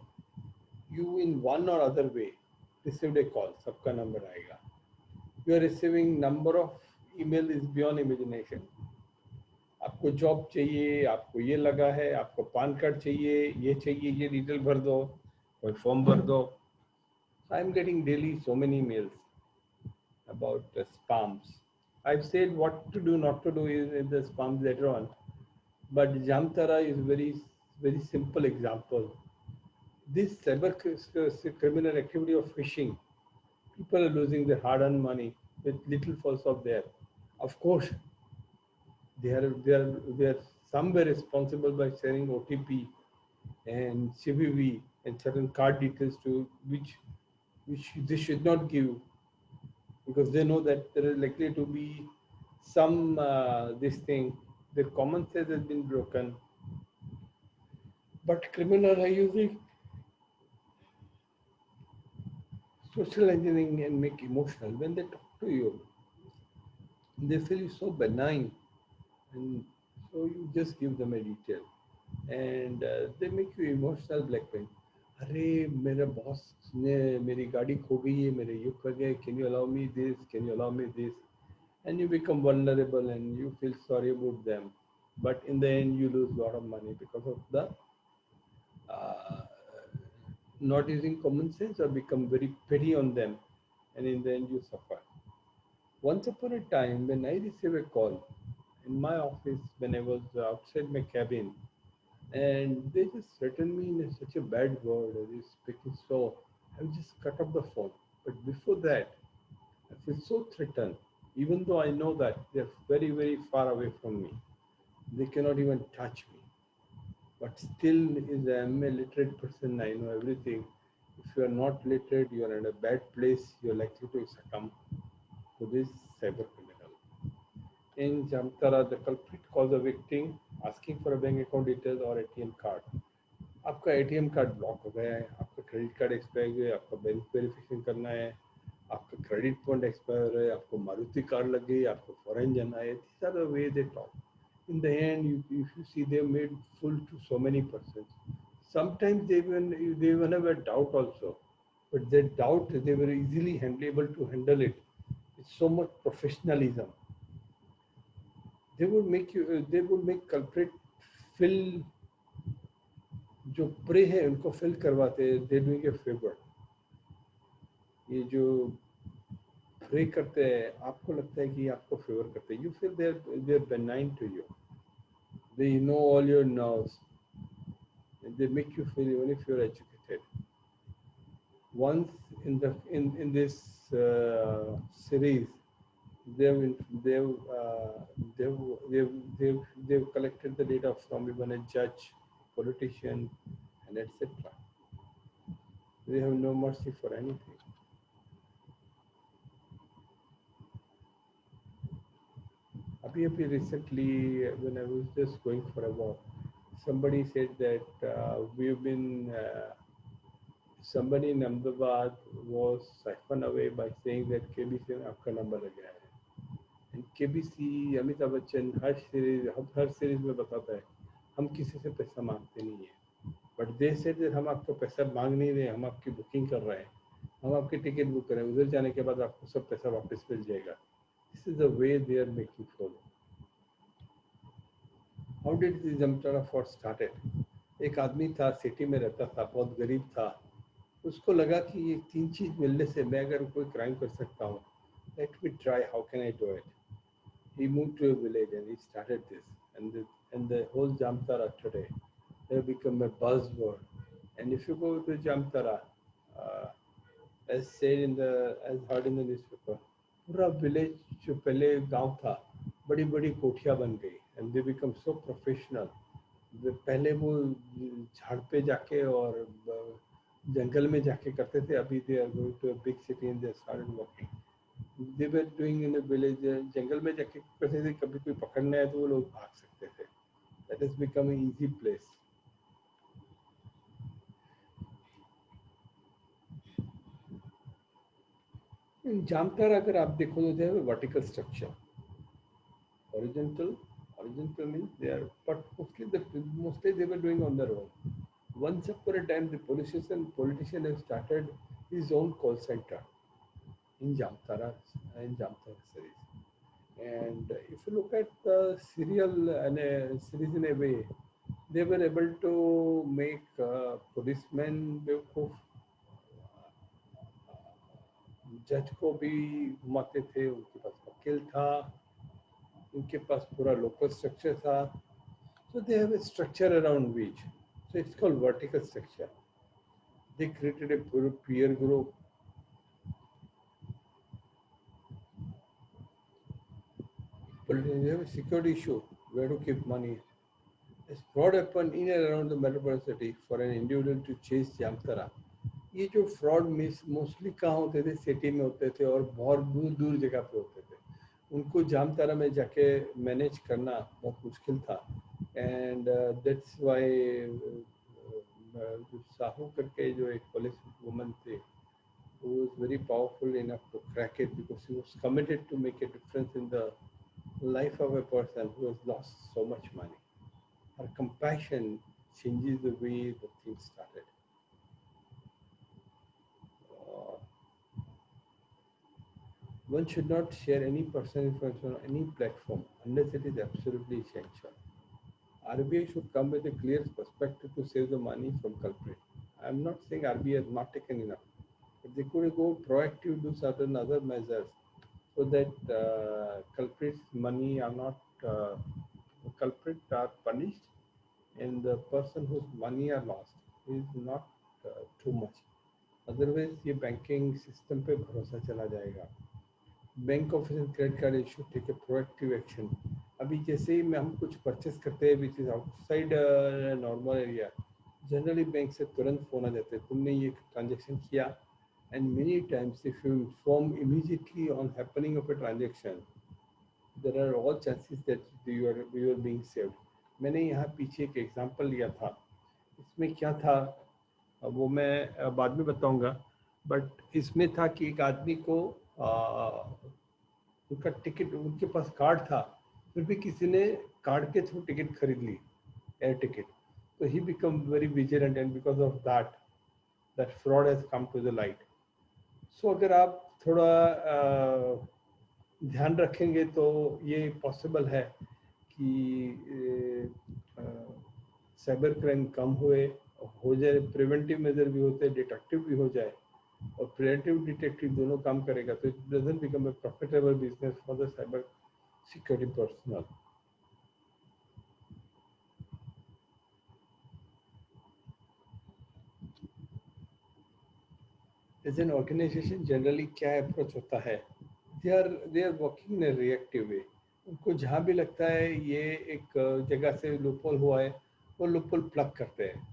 Speaker 1: You in one or other way received a call, सबका number आएगा. You are receiving number of email is beyond imagination. आपको जॉब चाहिए, आपको ये लगा है, आपको पान कार्ड चाहिए, ये डिटेल भर दो, कोई फॉर्म भर दो. I am getting daily so many mails about spams. I've said what to do, not to do in the spams later on, but Jamtara is very simple example. This cyber criminal activity of phishing, people are losing their hard-earned money with little false of there. Of course, they are somewhere responsible by sharing OTP and CVV and certain card details to which they should not give, because they know that there is likely to be some this thing. Their common sense has been broken, but criminals are using social engineering and make emotional when they talk to you. They feel you so benign, and so you just give them a detail, and they make you emotional blackmail. अरे मेरा boss ने मेरी गाड़ी खो गई है, मेरे ये कर गए, can you allow me this, can you allow me this, and you become vulnerable and you feel sorry about them, but in the end you lose a lot of money because of the uh, not using common sense or become very petty on them, and in the end you suffer. Once upon a time, when I received a call in my office when I was outside my cabin, and they just threatened me in such a bad word, they speaking so, I just cut off the phone. But before that, I feel so threatened, even though I know that they're very, very far away from me. They cannot even touch me. But still, as I'm a literate person, I know everything. If you are not literate, you are in a bad place, you're likely to succumb to this cyber criminal. In Jamtara, the culprit calls a victim asking for a bank account details or ATM card. आपका ATM card block हो गया है, आपका credit card expire हुआ है, आपका bank verification करना है, आपका क्रेडिट पॉइंट एक्सपायर है, आपको मारुति कार लग गई, आपको फॉरेन जाना है. These are the way they talk. In the end, if you see, they made fool to so many persons. Sometimes they even have a doubt also, but their doubt they were easily able to handle it. It's so much professionalism. They would make culprit fill जो pray है उनको fill करवाते हैं. They doing a favour. ये जो pray करते हैं, आपको लगता है कि आपको फेवर करते हैं. You feel they're benign to you. They know all your nerves and they make you feel even if you're educated. Once in this series, they've they've, uh, they've they've collected the data from even a judge, politician, and etc. They have no mercy for anything. Abhi recently, when I was just going for a walk, somebody said that we've been. Somebody in Ahmedabad was siphoned away by saying that KBC में आपका number लग गया है. And KBC Amitabh Bachchan her series में बताता है हम किसी से पैसा मांगते नहीं है. But they said that हम आपको पैसा मांग नहीं रहे, हम आपकी बुकिंग कर रहे हैं. हम आपकी टिकट बुक करें, उधर जाने के बाद आपको सब पैसा वापस मिल जाएगा. This is the way they are making follow. How did this Jamtara for started? एक आदमी था, सिटी में रहता था, बहुत गरीब था. उसको लगा कि ये तीन चीज मिलने से मैं अगर कोई क्राइम कर सकता हूँ, let me try, how can I do it. He moved to a village and he started this, and the whole Jamtara today, they have become a buzzword. And if you go to Jamtara, uh, as said in the, as heard in the newspaper, पूरा village जो पहले गांव था, बड़ी बड़ी कोठियां बन गई, and they become so professional. पहले वो झाड़ पे जाके और जंगल में जाके करते थे, अभी they are going to a big city and they started working. They were doing in a village, जंगल में जाके करते थे, कभी कोई पकड़ने आए तो वो लोग भाग सकते थे. That has become an easy place. In Jamtara अगर आप देखो तो they have a vertical structure. Horizontal, horizontal means they are, but mostly they were doing on their own. Once upon a time, the politician have started his own call center in Jamtara, series. And if you look at the serial and a series in a way, they were able to make policemen बेवकूफ, जज को भी घुमाते थे, उनके पास वकील था, उनके पास पूरा लोकल स्ट्रक्चर था. So they have a structure around which, so it's called vertical structure. They created a peer group. But they have a security issue, where to keep money. It's fraud happen in and around the metropolitan city for an individual to chase Jamtara. ये जो fraud miss mostly कहाँ होते थे, city में होते थे और बहुत दूर दूर जगह पे होते थे. उनको जामतारा में जाके मैनेज करना बहुत मुश्किल था. एंड दैट्स वाई साहू करके जो एक पुलिस वुमन थी, who was very powerful enough to crack it, because he was committed to make a difference in the life of a person who has lost so much money. Her compassion changes the way the thing started. One should not share any personal information on any platform unless it is absolutely essential. RBI should come with a clear perspective to save the money from culprit. I am not saying RBI has not taken enough, but they could go proactive, do certain other measures so that culprits' money are not, culprits are punished, and the person whose money are lost is not too much. Otherwise, ये banking system पे भरोसा चला जाएगा. Bank office credit card issue, take a proactive action. अभी जैसे ही हम कुछ परचेस करते हैं which is outside normal area, generally bank से तुरंत फोन आ जाते हैं, तुमने ये ट्रांजेक्शन किया. And many times if you inform immediately on happening of a transaction, there are all chances that you are being saved. मैंने यहाँ पीछे एक एग्जांपल लिया था, इसमें क्या था वो मैं बाद में बताऊंगा. बट इसमें था कि एक आदमी को उनका टिकट, उनके पास कार्ड था, फिर भी किसी ने कार्ड के थ्रू टिकट खरीद ली, एयर टिकट. तो he become very vigilant, and because of that fraud has come to the light. So अगर आप थोड़ा ध्यान रखेंगे तो ये पॉसिबल है कि साइबर क्राइम कम हो जाए, प्रिवेंटिव मेजर भी होते हैं, डिटेक्टिव भी हो जाए, और प्रिवेंटिव डिटेक्टिव दोनों काम करेगा तो it doesn't become a profitable business for the cyber security personal. As an organisation generally क्या अप्रोच होता है, they are working in a reactive way. उनको जहाँ भी लगता है ये एक जगह से लूपहोल हुआ है, वो लूपहोल प्लग करते हैं.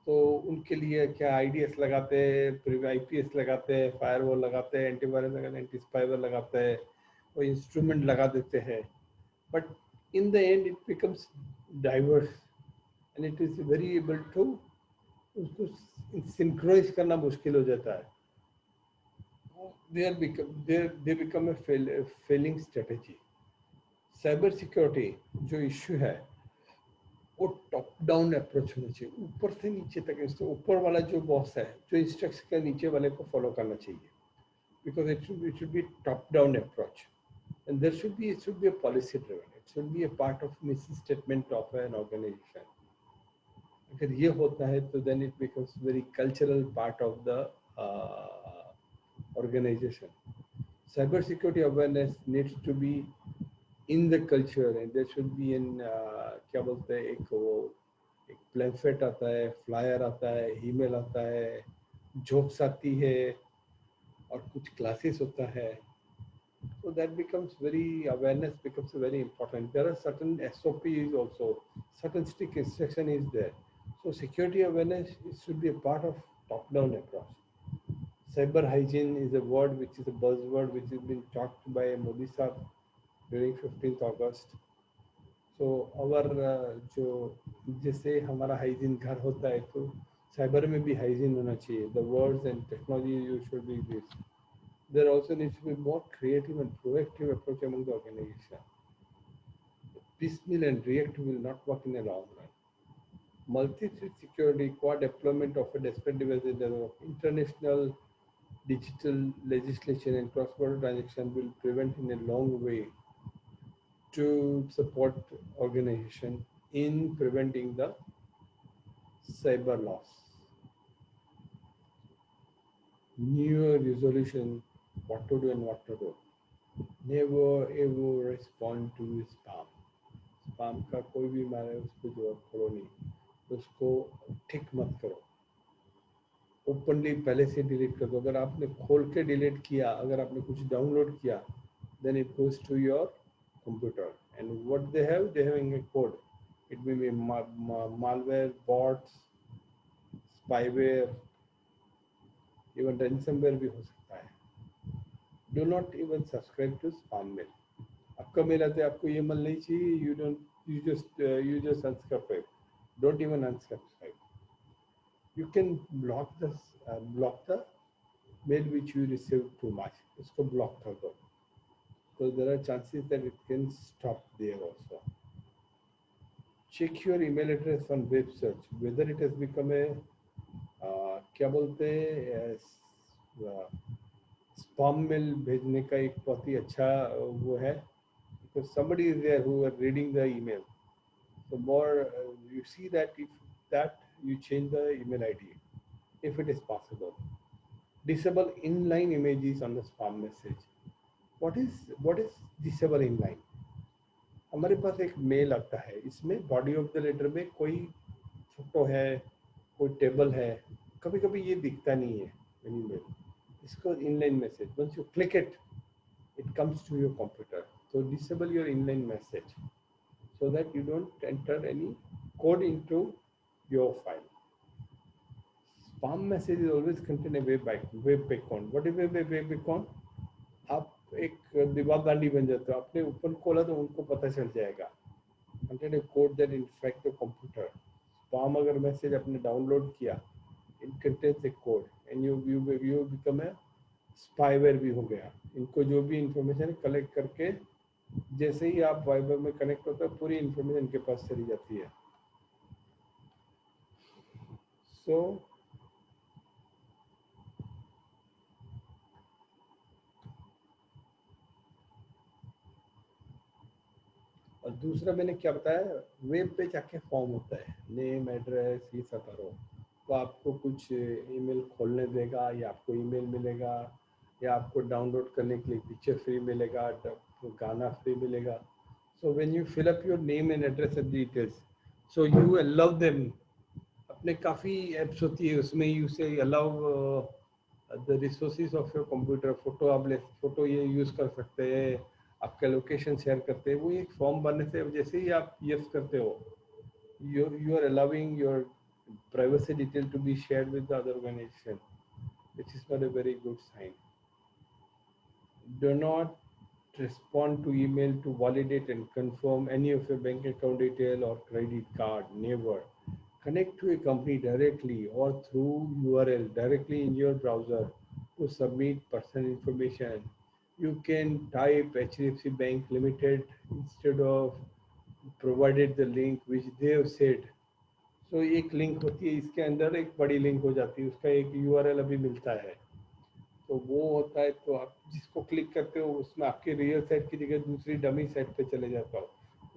Speaker 1: तो उनके लिए क्या आईडीएस लगाते हैं, आईपीएस लगाते हैं, फायरवॉल लगाते हैं, एंटीवायरस लगाते हैं, एंटी स्पाईवेयर लगाते हैं, और इंस्ट्रूमेंट लगा देते हैं. But in the end it becomes diverse, and it is very able to, उसको सिंक्रोनाइज करना मुश्किल हो जाता है. they become a failing strategy. Cyber security जो इश्यू है वो टॉप डाउन अप्रोच होना चाहिए, ऊपर से नीचे तक। इससे ऊपर वाला जो बॉस है, जो इंस्ट्रक्शन का नीचे वाले को फॉलो करना चाहिए, because it should be top down approach, and there should be a policy driven, it should be a part of mission statement of an organisation. अगर ये होता है तो then it becomes very cultural part of the organization. Cyber security awareness needs to be in the culture, and there should be in क्या बोलते हैं, एक प्लेफेट आता है, फ्लायर आता है, ईमेल आता है, जोक्स आती है, और कुछ क्लासेस होता है. So that becomes very, awareness becomes very important. There are certain SOPs also, certain strict instruction is there. So security awareness should be a part of top-down approach. Cyber hygiene is a word which is a buzzword which has been talked by Modi Sahab during 15th August. So our जो जैसे हमारा hygiene घर होता है, तो cyber में भी hygiene होना चाहिए. The words and technology you should be this. There also needs to be more creative and proactive approach among the organization. Piecemeal and reactive will not work in the long run. Multi-thread security, quad deployment of a disparate devices, international digital legislation and cross-border transaction will prevent in a long way to support organization in preventing the cyber loss. New Year resolution, what to do and what to do. Never ever respond to spam. Spam का कोई भी मारे उसको जो खोलो नहीं, उसको ठीक मत करो, ओपनली पहले से डिलीट कर दो. अगर आपने खोल के डिलीट किया, अगर आपने कुछ डाउनलोड किया, then it goes to your computer, and what they having a code. It may be malware, bots, spyware, even ransomware भी हो सकता है. Do not even subscribe to spam mail. आपका मेल आते आपको ये मेल नहीं चाहिए, you just unsubscribe. Don't even unsubscribe. You can block the mail which you receive too much. इसको block कर दो. So there are chances that it can stop there also. Check your email address on web search whether it has become a क्या बोलते हैं, spam mail भेजने का एक बहुत ही अच्छा वो है, because somebody is there who are reading the email. The more you see that, if that you change the email ID if it is possible. Disable inline images on the spam message. What is disable inline? हमारे पास एक mail आता है, इसमें body of the letter में कोई photo है, कोई table है, कभी कभी ये दिखता नहीं है email. इसको inline message. Once you click it, it comes to your computer. So disable your inline message so that you don't enter any code into your file. Spam message is always contain a web icon. What is a web icon? आप एक दीवार दांडी बन जाते हो, आपने open खोला तो उनको पता चल जाएगा. Contain a code that infect the computer. Spam अगर मैसेज आपने डाउनलोड किया, it contains a code and you become a spyware भी हो गया. इनको जो भी इंफॉर्मेशन कलेक्ट करके जैसे ही आप वाइबर में कनेक्ट होता है, पूरी इंफॉर्मेशन इनके पास चली जाती है. सो और दूसरा मैंने क्या बताया, वेब पे जाके फॉर्म होता है, नेम एड्रेस ये सब करो, तो आपको कुछ ईमेल खोलने देगा, या आपको ईमेल मिलेगा, या आपको डाउनलोड करने के लिए पिक्चर फ्री मिलेगा, गाना फ्री मिलेगा. So when you fill up your name and address and details, so you allow them. अपने काफ़ी एप्स होती है, उसमें you say allow the resources of your computer. Photo ये यूज़ कर सकते हैं, आपका लोकेशन शेयर करते हैं. वो एक फॉर्म भरने से जैसे ही आप यस करते हो, you are allowing your privacy detail to be shared with the other organization, which is not a very good sign. Do not respond to email to validate and confirm any of your bank account detail or credit card. Never. Connect to a company directly or through URL directly in your browser to submit personal information. You can type HDFC Bank Limited instead of provided the link which they have said. So एक link होती है, इसके अंदर एक बड़ी link हो जाती है, उसका एक यूआरएल अभी मिलता है, तो वो होता है, तो आप जिसको क्लिक करते हो उसमें आपके रियल साइट की जगह दूसरी डमी साइट पे चले जाता हो।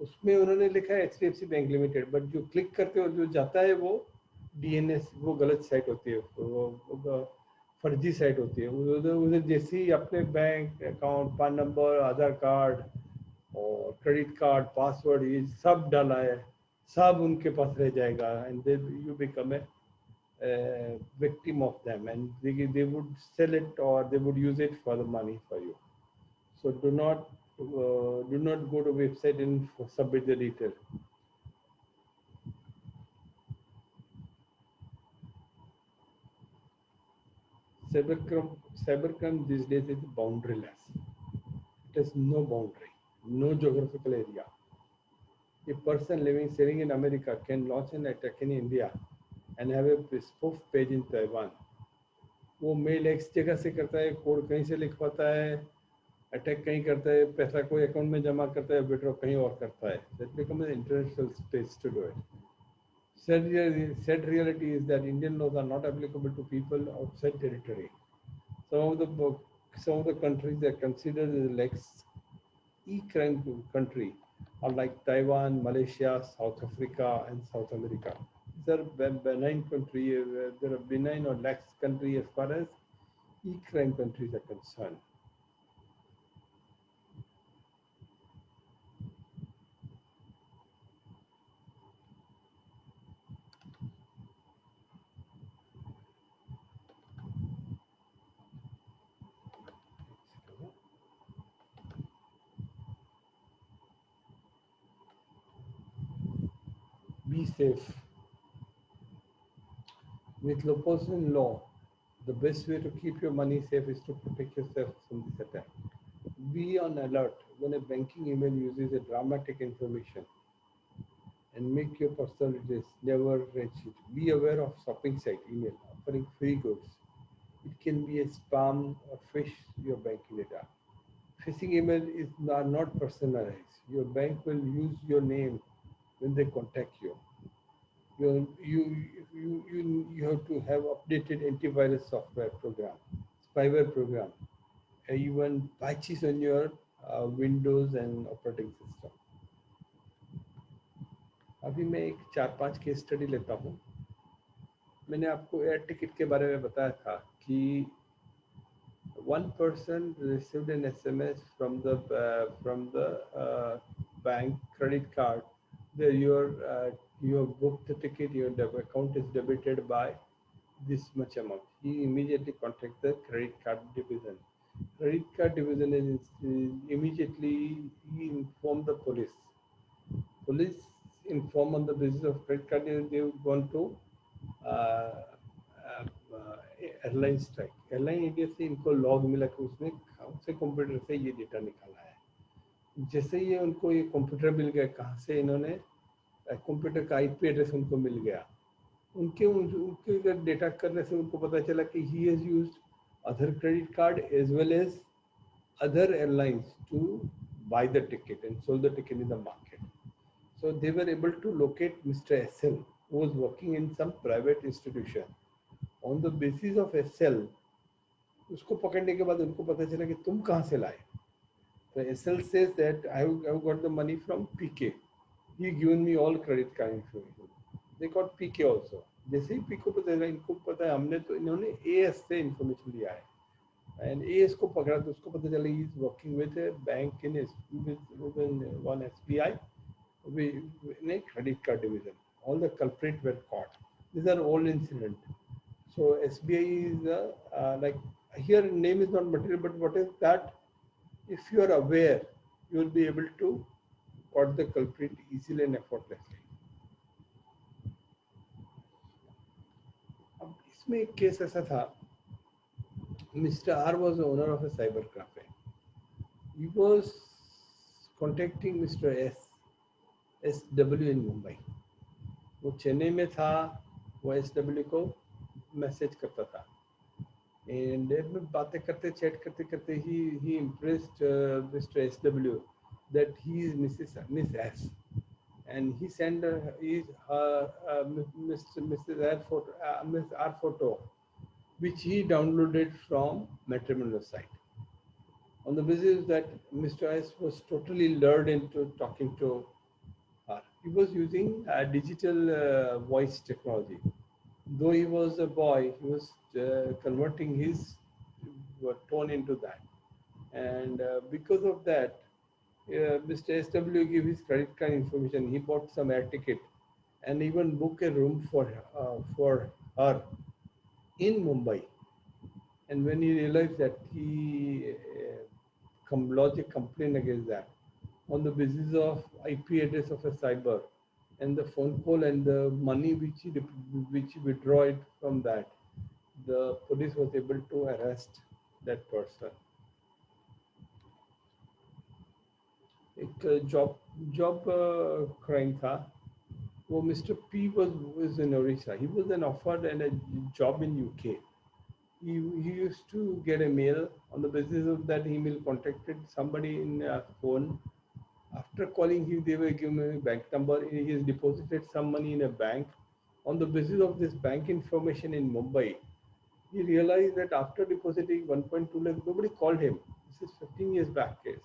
Speaker 1: उसमें उन्होंने लिखा है HDFC बैंक लिमिटेड, बट जो क्लिक करते हो जो जाता है वो DNS, वो गलत साइट होती है, वो फर्जी साइट होती है। उधर उधर जैसे ही अपने बैंक अकाउंट, पान नंबर, आधार कार्ड और क्रेडिट कार्ड, पासवर्ड, ये सब डाला है, सब उनके पास रह जाएगा, and they you become a victim of them, and they would sell it or they would use it for the money for you. So do not go to website and submit the detail. Cybercrime these days is boundaryless. It has no boundary, no geographical area. A person sitting in America can launch an attack in India and have a spoof page in Taiwan. वो mail x जगह से करता है, code कहीं से लिखवाता है, attack कहीं करता है, पैसा कोई अकाउंट में जमा करता है, विड्रॉ कहीं और करता है. That becomes an international space to do it. Sad reality is that Indian laws are not applicable to people outside territory. Some of the countries that are considered like e-crime country are like Taiwan, Malaysia, South Africa, and South America. These are benign country. There are benign or lax country as far as e-crime countries are concerned. Be safe. With loopholes in law, the best way to keep your money safe is to protect yourself from this attack. Be on alert when a banking email uses a dramatic information and make your personal details never reach it. Be aware of shopping site email offering free goods. It can be a spam or phish your banking data. Phishing email are not personalized. Your bank will use your name when they contact you. You have to have updated antivirus software program, spyware program, even patches on your Windows and operating system. अभी मैं एक 4-5 case study लेता हूँ. मैंने आपको air ticket के बारे में बताया था कि one person received an SMS from the bank credit card where you have booked the ticket, your account is debited by this much amount. He immediately contacts the credit card division. Credit card division is immediately he informed the police. Police inform on the basis of credit card they have gone to airline strike. Airline India से इनको log मिला कि उसने उनसे computer से ये data निकाला है. जैसे ही उनको ये कंप्यूटर मिल गया, कहाँ से इन्होंने कंप्यूटर का आईपी एड्रेस उनको मिल गया, उनके डेटा करने से उनको पता चला कि he has used other credit card as well as other airlines to buy the ticket and sold the ticket in the market. So they were able to locate Mr. SL, who was working in some private institution. On the basis of SL, उसको पकड़ने के बाद उनको पता चला कि तुम कहाँ से लाए. So SL says that I have got the money from PK. He given me all credit card information. They got PK also. जैसे ही PK को पता चला, इनको पता है हमने तो इन्होंने AS से information लिया है. And AS को पकड़ा तो उसको पता चला he is working with a bank within one SBI in a credit card division. All the culprits were caught. These are all incidents. So SBI is like here name is not material, but what is that? If you are aware, you will be able to caught the culprit easily and effortlessly. अब इसमें एक case ऐसा था. Mr. R was the owner of a cyber cafe. He was contacting Mr. SW in Mumbai. वो चेन्नई में था, वो SW को मैसेज करता था. एंड में बातें करते, चैट करते करते he impressed Mr. SW that he is Miss S. and he sent Mrs. R photo, Miss R photo, which he downloaded from matrimonial site. On the basis that Mr. S was totally lured into talking to her. He was using digital voice technology. Though he was a boy, he was converting his tone into that. And because of that, Mr. SW gave his credit card information. He bought some air ticket and even booked a room for her in Mumbai. And when he realized that, he lodged a complaint against that on the basis of IP address of a cyber and the phone call and the money which he withdraw it from that. The police was able to arrest that person. एक job crime था वो mister P was in Orissa. He was an offered and a job in UK. He used to get a mail. On the basis of that email, contacted somebody in a phone. After calling him, they were giving him a bank number. He has deposited some money in a bank. On the basis of this bank information in Mumbai, he realized that after depositing 1.2 lakh, nobody called him. This is 15 years back case.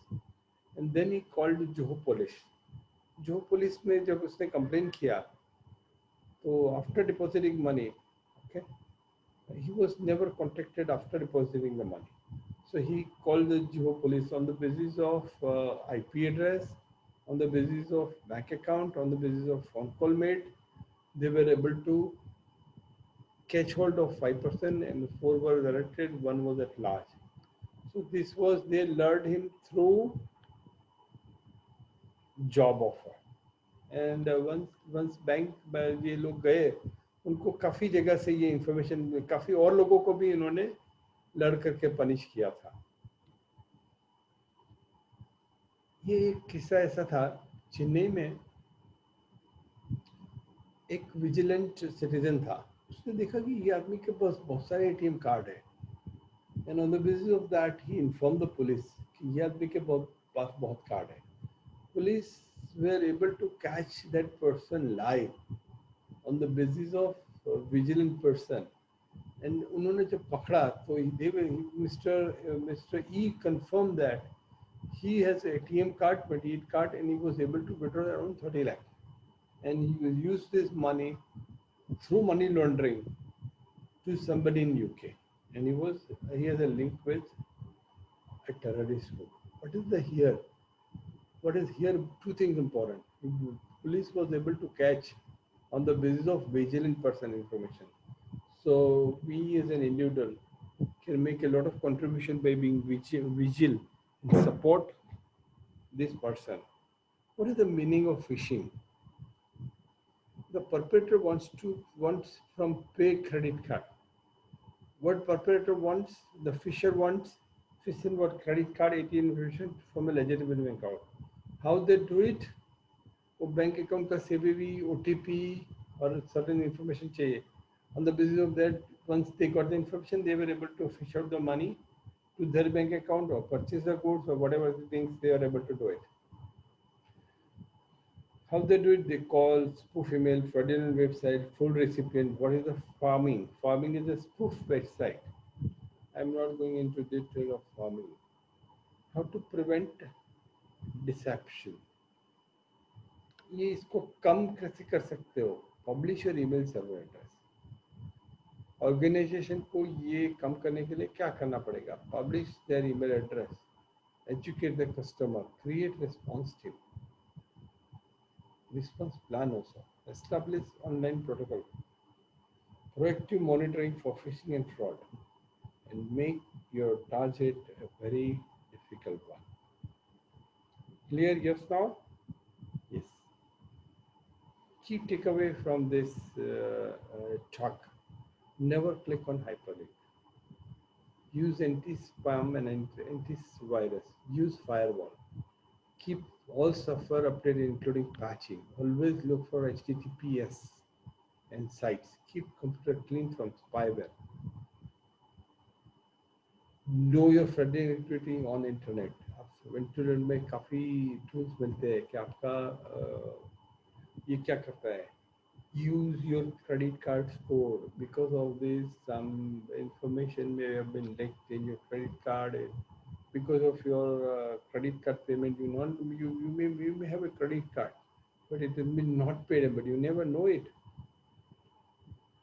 Speaker 1: And then he called Juhu police. Juhu police में जब उसने complain किया, तो after depositing money, okay, he was never contacted after depositing the money. So he called the Juhu police on the basis of IP address, on the basis of bank account, on the basis of phone call made. They were able to catch hold of 5% and 4 were arrested, 1 was at large. So this was, they lured him through job offer. And once bank ये लोग गए, उनको काफ़ी जगह से ये information, काफ़ी और लोगों को भी इन्होंने लड़ करके पनिश किया था. ये एक किस्सा ऐसा था, चेन्नई में एक विजिलेंट सिटीजन था. उसने देखा कि ये आदमी के पास बहुत सारे एटीएम कार्ड है, and on the basis of that he inform the police कि ये आदमी के पास बहुत कार्ड है. Police were able to catch that person live on the basis of vigilant person. And उन्होंने जब पकड़ा तो Mr. E confirmed that he has an ATM card, 28 card, and he was able to withdraw around 30 lakh. And he used this money through money laundering to somebody in UK. And he has a link with a terrorist group. What is here, two things important. Police was able to catch on the basis of vigilant person information. So we as an individual can make a lot of contribution by being vigil and support this person. What is the meaning of phishing? The perpetrator wants from pay credit card. What perpetrator wants, the fisher wants, fisher what credit card ATM information from a legitimate bank account. How they do it? वो bank account का CVV, OTP और certain information चाहिए. On the basis of that, once they got the information, they were able to fish out the money to their bank account or purchase the goods or whatever the things they are able to do it. How they do it? They call, spoof email, fraudulent website, full recipient. What is the farming? Farming is a spoof website. I'm not going into detail of farming. How to prevent deception? ये इसको कम कैसे कर सकते हो? Publish your email server address. Organisation को ये कम करने के लिए क्या करना पड़ेगा? Publish their email address, educate the customer, create response team, response plan also, establish online protocol, proactive monitoring for phishing and fraud, and make your target a very difficult one. Clear? Yes now? Yes. Key takeaway from this talk: never click on hyperlink. Use anti-spam and anti-virus. Use firewall. Keep all software updated, including patching. Always look for HTTPS and sites. Keep computer clean from spyware. Know your funding activity on internet. Internet में काफ़ी tools मिलते हैं कि आपका ये क्या करता है? Use your credit card score. Because of this, some information may have been leaked in your credit card. Because of your credit card payment, you may have a credit card, but it has been not paid, but you never know it.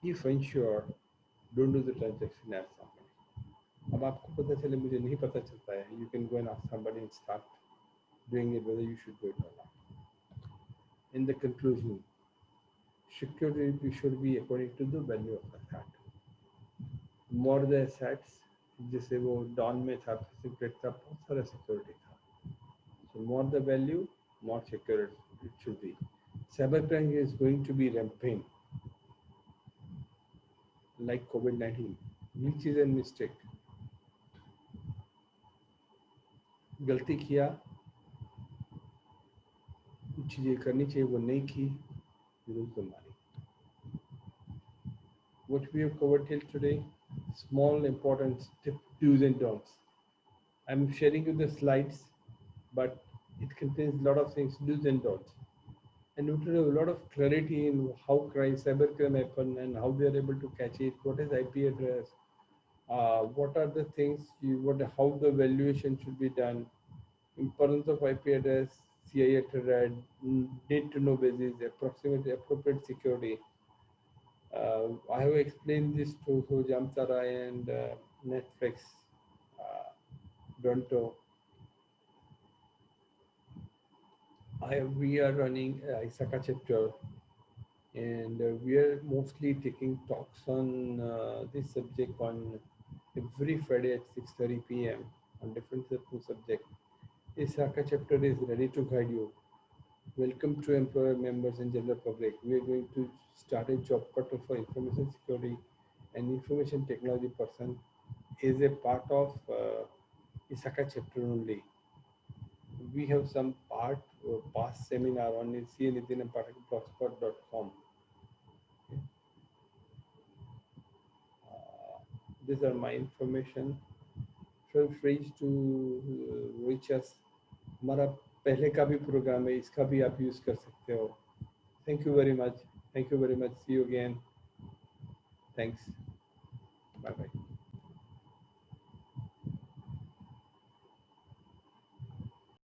Speaker 1: If unsure, don't do the transaction as somebody. अब आपको पता चले मुझे नहीं पता चलता है, you can go and ask somebody and start doing it whether you should do it or not. In the conclusion, security should be according to the value of the asset. More the assets, जैसे वो don में था, secret था, बहुत सारा security था. So more the value, more secure it should be. Cybercrime is going to be rampant, like COVID-19. Glitches and mistake. गलती किया, कुछ चीजें करनी चाहिए वो नहीं की, जरूर. What we have covered till today, small important do's and don'ts. I'm sharing you the slides, but it contains a lot of things, do's and don'ts. And we will have a lot of clarity in how cybercrime happen and how they are able to catch it, what is IP address, what are the things, how the valuation should be done, importance of IP address, CIA thread, need to know basis, appropriate security. I have explained this to Jamtara and Netflix, Bronto. We are running ISACA chapter, and we are mostly taking talks on this subject on every Friday at 6:30 p.m. on different subjects. ISACA chapter is ready to guide you. Welcome to employer members and general public. We are going to start a job portal for information security and information technology person is a part of ISACA chapter only. We have some past seminar on cnitinpathakblogspot.com. These are my information. Feel free to reach us. हमारा पहले का भी programme है, इसका भी आप use कर सकते हो. Thank you very much. Thank you very much. See you again. Thanks. Bye bye.